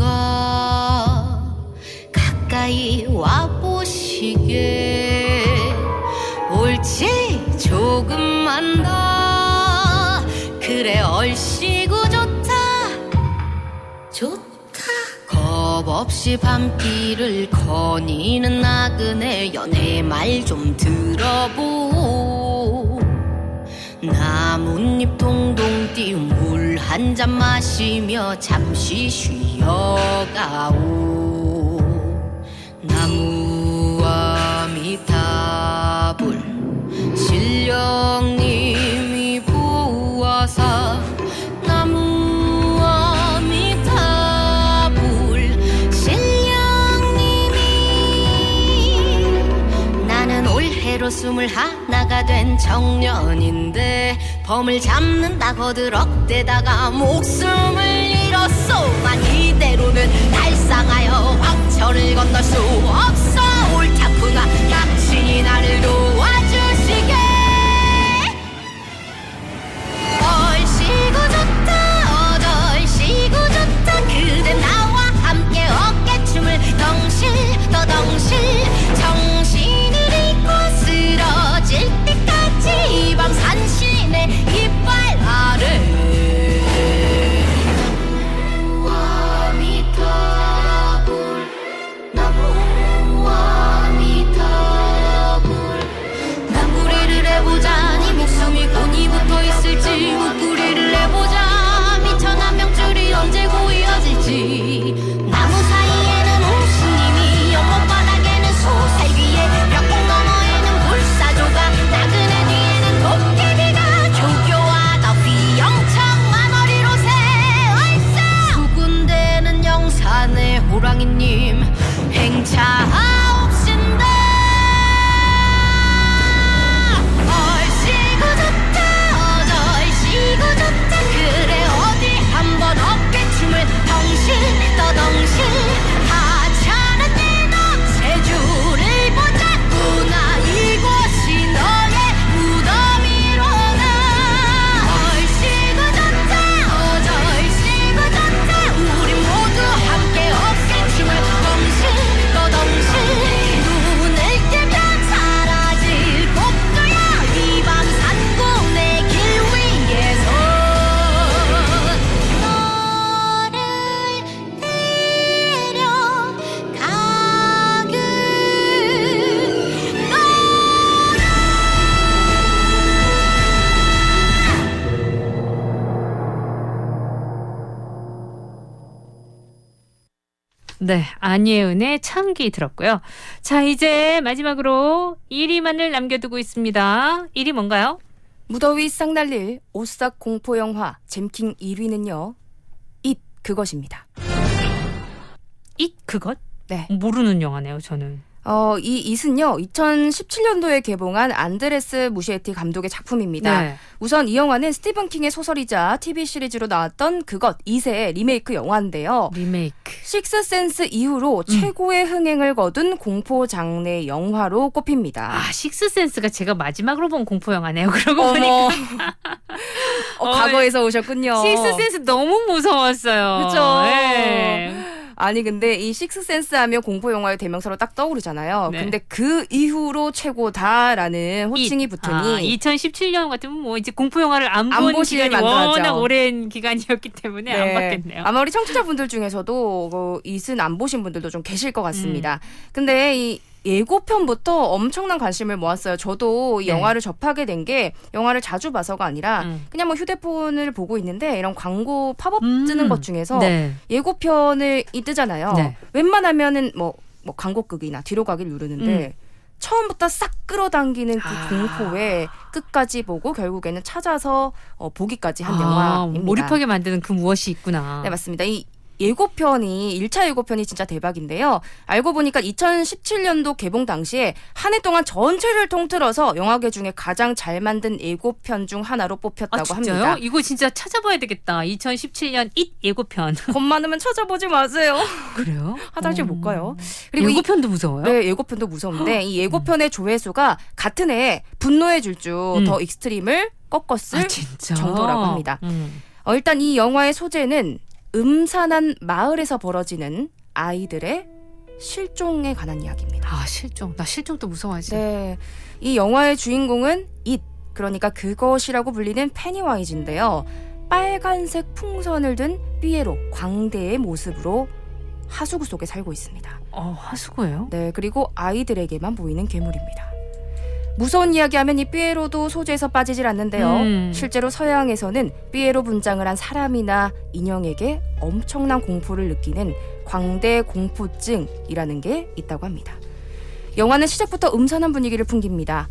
누구인가 가까이 와보시게 옳지 조금만 더 그래 얼씨구 좋다 겁 없이 밤길을 거니는 나그네 연애 말 좀 들어보 나뭇잎 동동 띄운 물 한 잔 마시며 잠시 쉬어가오 나무와 미타불 신령님이 보아사 나무와 미타불 신령님이 나는 올해로 21가 된 청년인데 범을 잡는다 거들억대다가 목숨을 잃었소만 이대로는 달상하여 황천을 건널 수 없어 옳다구나 당신이 나를 도와주시게 얼씨구 좋다 어덜씨구 좋다 그대 나와 함께 어깨춤을 덩실 더덩실 정신을 잃고 쓰러질 때까지 이 밤 산신의 이빨 아래 나무와 미타불 나무와 미타불 나무리를 해보자니 목숨이 곤히 붙어있을지 웃구리를 해보자 미천한 명줄이 언제 고이어질지 나무 사이에는 웅신님이 연못바닥에는 소살귀에 벽곡 너머에는 불사조가 나그네 뒤에는 도깨비가 조교와가 휘영청한 어리로 새얼싸 수군대는 영산의 호랑이님 행차하옵신다 얼씨구 좋다 어덜씨구 좋다 그래 어디 한번 어깨춤을 덩실 떠덩실 하찮은 내너 제주를 보자꾸나 이곳이 너의 무덤이로다 얼씨구 좋다 어덜씨구 좋다 우리 모두 함께 어깨춤을 덩실 떠덩실 눈을 뜨면 사라질 복도야 이 밤 산궁의 길 위에서 너를 네, 안예은의 참기 들었고요. 자, 이제 마지막으로 1위만을 남겨두고 있습니다. 1위 뭔가요? 무더위 싹 날릴 오싹 공포 영화 잼킹 1위는요. 그것입니다. 잇 그것? 네. 모르는 영화네요, 저는. 이 잇은요 2017년도에 개봉한 안드레스 무시에티 감독의 작품입니다. 네. 우선 이 영화는 스티븐 킹의 소설이자 TV 시리즈로 나왔던 그것 2세의 리메이크 영화인데요. 리메이크. 식스센스 이후로 최고의 흥행을 거둔 공포 장르 영화로 꼽힙니다. 아, 식스센스가 제가 마지막으로 본 공포 영화네요. 그러고 어머. 보니까 과거에서 오셨군요. 식스센스 너무 무서웠어요. 그렇죠. 네. 아니 근데 이 식스센스 하면 공포 영화의 대명사로 딱 떠오르잖아요. 네. 근데 그 이후로 최고다라는 호칭이 붙으니 2017년 같으면 뭐 이제 공포 영화를 안 본 보실 기간이 만들었죠. 워낙 오랜 기간이었기 때문에 안 봤겠네요. 아마 우리 청취자분들 중에서도 잇은 안 보신 분들도 좀 계실 것 같습니다. 근데 이 예고편부터 엄청난 관심을 모았어요. 저도 이 네. 영화를 접하게 된 게 영화를 자주 봐서가 아니라 그냥 뭐 휴대폰을 보고 있는데 이런 광고 팝업 뜨는 것 중에서 네. 예고편을 뜨잖아요. 네. 웬만하면은 뭐 광고극이나 뒤로 가기를 누르는데 처음부터 싹 끌어당기는 그 공포에 끝까지 보고 결국에는 찾아서 보기까지 한 영화입니다. 몰입하게 만드는 그 무엇이 있구나. 네, 맞습니다. 이 예고편이 1차 예고편이 진짜 대박인데요. 알고 보니까 2017년도 개봉 당시에 한 해 동안 전체를 통틀어서 영화계 중에 가장 잘 만든 예고편 중 하나로 뽑혔다고 진짜요? 합니다. 이거 진짜 찾아봐야 되겠다. 2017년 잇 예고편. 겁 많으면 찾아보지 마세요. 그래요? 화장실 못 가요. 예고편도 무서워요? 네, 예고편도 무서운데 이 예고편의 조회수가 같은 해에 분노의 질주 더 익스트림을 꺾었을 정도라고 합니다. 일단 이 영화의 소재는 음산한 마을에서 벌어지는 아이들의 실종에 관한 이야기입니다. 아, 실종. 나 실종도 무서워하지. 네, 이 영화의 주인공은 잇, 그러니까 그것이라고 불리는 페니와이즈인데요. 빨간색 풍선을 든 삐에로, 광대의 모습으로 하수구 속에 살고 있습니다. 하수구예요? 네, 그리고 아이들에게만 보이는 괴물입니다. 무서운 이야기하면 이 삐에로도 소재에서 빠지질 않는데요. 실제로 서양에서는 삐에로 분장을 한 사람이나 인형에게 엄청난 공포를 느끼는 광대 공포증이라는 게 있다고 합니다. 영화는 시작부터 음산한 분위기를 풍깁니다.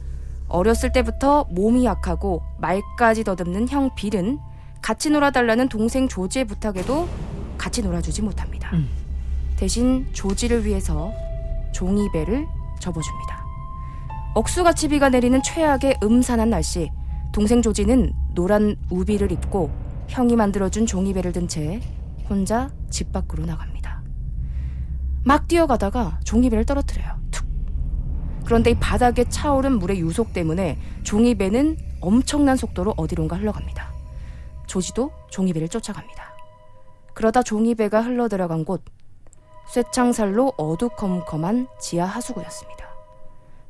어렸을 때부터 몸이 약하고 말까지 더듬는 형 빌은 같이 놀아달라는 동생 조지의 부탁에도 같이 놀아주지 못합니다. 대신 조지를 위해서 종이배를 접어줍니다. 억수같이 비가 내리는 최악의 음산한 날씨, 동생 조지는 노란 우비를 입고 형이 만들어준 종이배를 든 채 혼자 집 밖으로 나갑니다. 막 뛰어가다가 종이배를 떨어뜨려요. 툭. 그런데 이 바닥에 차오른 물의 유속 때문에 종이배는 엄청난 속도로 어디론가 흘러갑니다. 조지도 종이배를 쫓아갑니다. 그러다 종이배가 흘러들어간 곳, 쇠창살로 어두컴컴한 지하 하수구였습니다.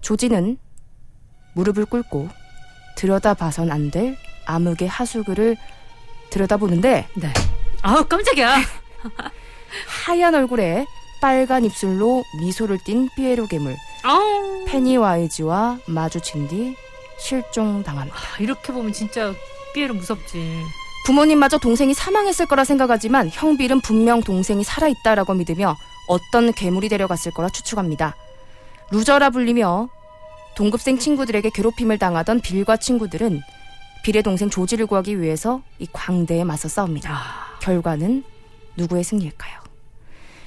조지는 무릎을 꿇고 들여다봐선 안 될 암흑의 하수구를 들여다보는데 네. 아우 깜짝이야. 하얀 얼굴에 빨간 입술로 미소를 띤 삐에로 괴물 페니와이즈와 마주친 뒤 실종당합니다. 이렇게 보면 진짜 삐에로 무섭지. 부모님마저 동생이 사망했을 거라 생각하지만 형 빌은 분명 동생이 살아있다라고 믿으며 어떤 괴물이 데려갔을 거라 추측합니다. 루저라 불리며 동급생 친구들에게 괴롭힘을 당하던 빌과 친구들은 빌의 동생 조지를 구하기 위해서 이 광대에 맞서 싸웁니다. 결과는 누구의 승리일까요?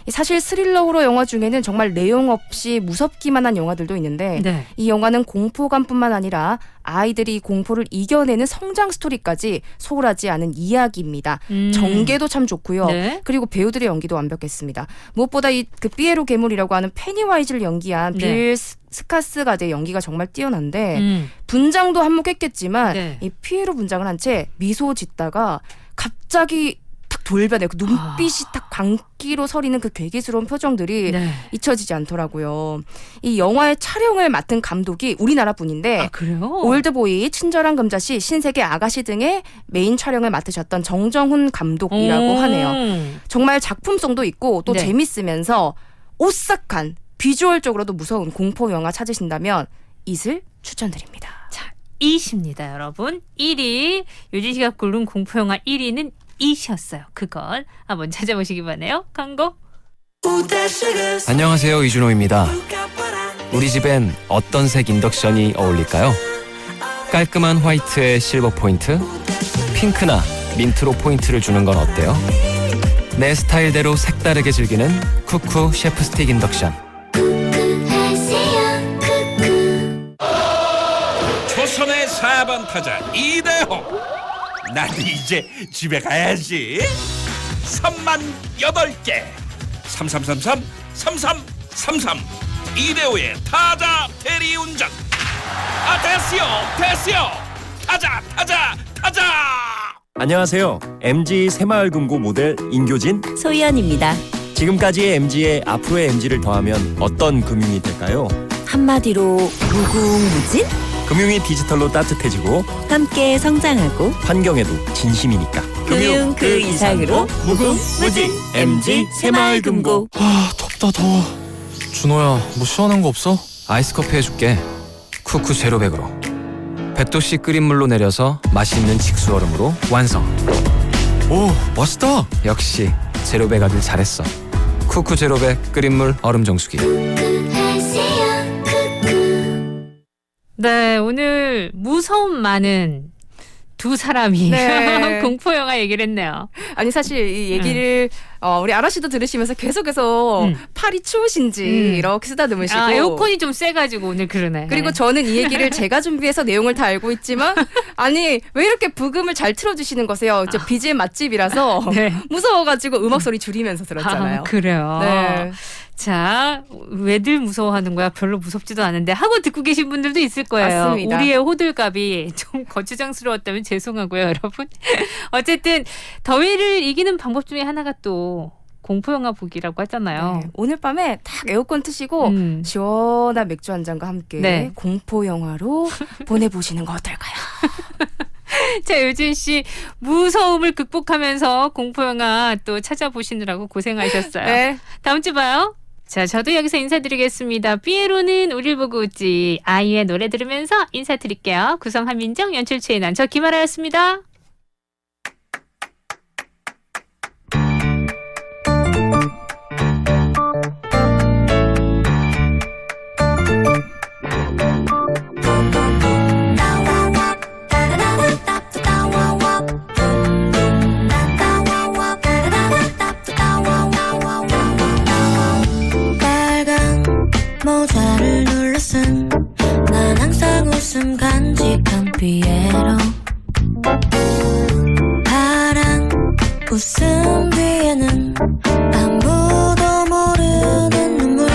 사실 스릴러호러 영화 중에는 정말 내용 없이 무섭기만 한 영화들도 있는데 네. 이 영화는 공포감뿐만 아니라 아이들이 이 공포를 이겨내는 성장 스토리까지 소홀하지 않은 이야기입니다. 전개도 참 좋고요. 네. 그리고 배우들의 연기도 완벽했습니다. 무엇보다 이 그 삐에로 괴물이라고 하는 페니와이즈를 연기한 빌 스카스가드의 연기가 정말 뛰어난데 분장도 한몫했겠지만 이 피에로 분장을 한 채 미소 짓다가 갑자기 탁 돌변해요. 그 눈빛이 탁 광기로 서리는 그 괴기스러운 표정들이 잊혀지지 않더라고요. 이 영화의 촬영을 맡은 감독이 우리나라 분인데 그래요? 올드보이, 친절한 금자씨, 신세계 아가씨 등의 메인 촬영을 맡으셨던 정정훈 감독이라고 하네요. 정말 작품성도 있고 또 재밌으면서 오싹한 비주얼적으로도 무서운 공포 영화 찾으신다면 잇을 추천드립니다. 자, 잇입니다, 여러분. 1위 유진 씨가 고른 공포 영화 1위는 잇이었어요. 그걸 한번 찾아보시기 바라네요. 광고. 안녕하세요, 이준호입니다. 우리 집엔 어떤 색 인덕션이 어울릴까요? 깔끔한 화이트에 실버 포인트, 핑크나 민트로 포인트를 주는 건 어때요? 내 스타일대로 색다르게 즐기는 쿠쿠 셰프 스틱 인덕션. 타자 이대호. 난 이제 집에 가야지. 3만 8개. 3333 이대호의 타자 대리운전. 됐어요. 타자. 안녕하세요. MG 새마을금고 모델 인교진 소희연입니다. 지금까지의 MG에 앞으로의 MG를 더하면 어떤 금융이 될까요? 한마디로 무궁무진? 금융이 디지털로 따뜻해지고 함께 성장하고 환경에도 진심이니까 금융 그 이상으로 무궁무진 MG 새마을금고. 덥다 더워. 준호야, 뭐 시원한 거 없어? 아이스 커피 해줄게. 쿠쿠 제로백으로. 100도씨 끓인 물로 내려서 맛있는 직수 얼음으로 완성. 오, 맛있다. 역시 제로백 아들 잘했어. 쿠쿠 제로백 끓인 물 얼음 정수기. 네, 오늘 무서움 많은 두 사람이 네. 공포 영화 얘기를 했네요. 아니 사실 이 얘기를 우리 아라 씨도 들으시면서 계속해서 팔이 추우신지 이렇게 쓰다듬으시고 에어컨이 좀 세가지고 오늘 그러네. 그리고 저는 이 얘기를 제가 준비해서 내용을 다 알고 있지만 아니 왜 이렇게 부금을 잘 틀어주시는 거세요? 저 BGM 맛집이라서 네. 무서워가지고 음악 소리 줄이면서 들었잖아요. 그래요. 네. 자, 왜들 무서워하는 거야? 별로 무섭지도 않은데 하고 듣고 계신 분들도 있을 거예요. 맞습니다. 우리의 호들갑이 좀 거추장스러웠다면 죄송하고요, 여러분. 어쨌든 더위를 이기는 방법 중에 하나가 또 공포 영화 보기라고 하잖아요. 네. 오늘 밤에 딱 에어컨 트시고 시원한 맥주 한 잔과 함께 네. 공포 영화로 보내보시는 거 어떨까요? 자, 요진 씨 무서움을 극복하면서 공포 영화 또 찾아보시느라고 고생하셨어요. 네. 다음 주 봐요. 자, 저도 여기서 인사드리겠습니다. 삐에로는 우릴 보고 웃지. 아이의 노래 들으면서 인사드릴게요. 구성 한민정, 연출 최인환, 저 김아라였습니다. 모자를 눌러쓴 난 항상 웃음 간직한 피에로 파란 웃음 뒤에는 아무도 모르는 눈물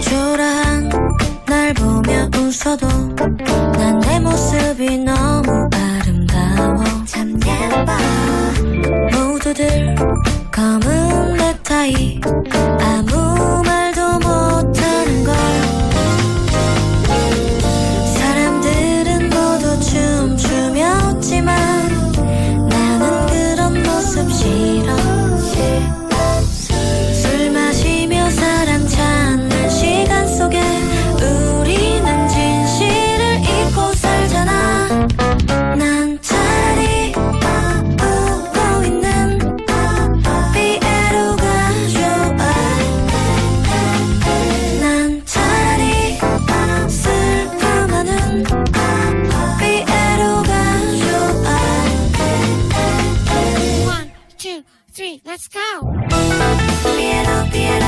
초라한 날 보며 웃어도 난 내 모습이 너무 아름다워 참 예뻐 모두들 검은 넥타이 아무 말도 못하는 걸 사람들은 모두 춤추며 웃지만 나는 그런 모습 싫어 술 마시며 사랑 찾는 시간 속에 우리는 진실을 잊고 살잖아 난 차라리 웃고 있는 피에로가 좋아 난 차라리 슬픔하는 피에로가 좋아 1, 2, 3, let's go 피에로 피에로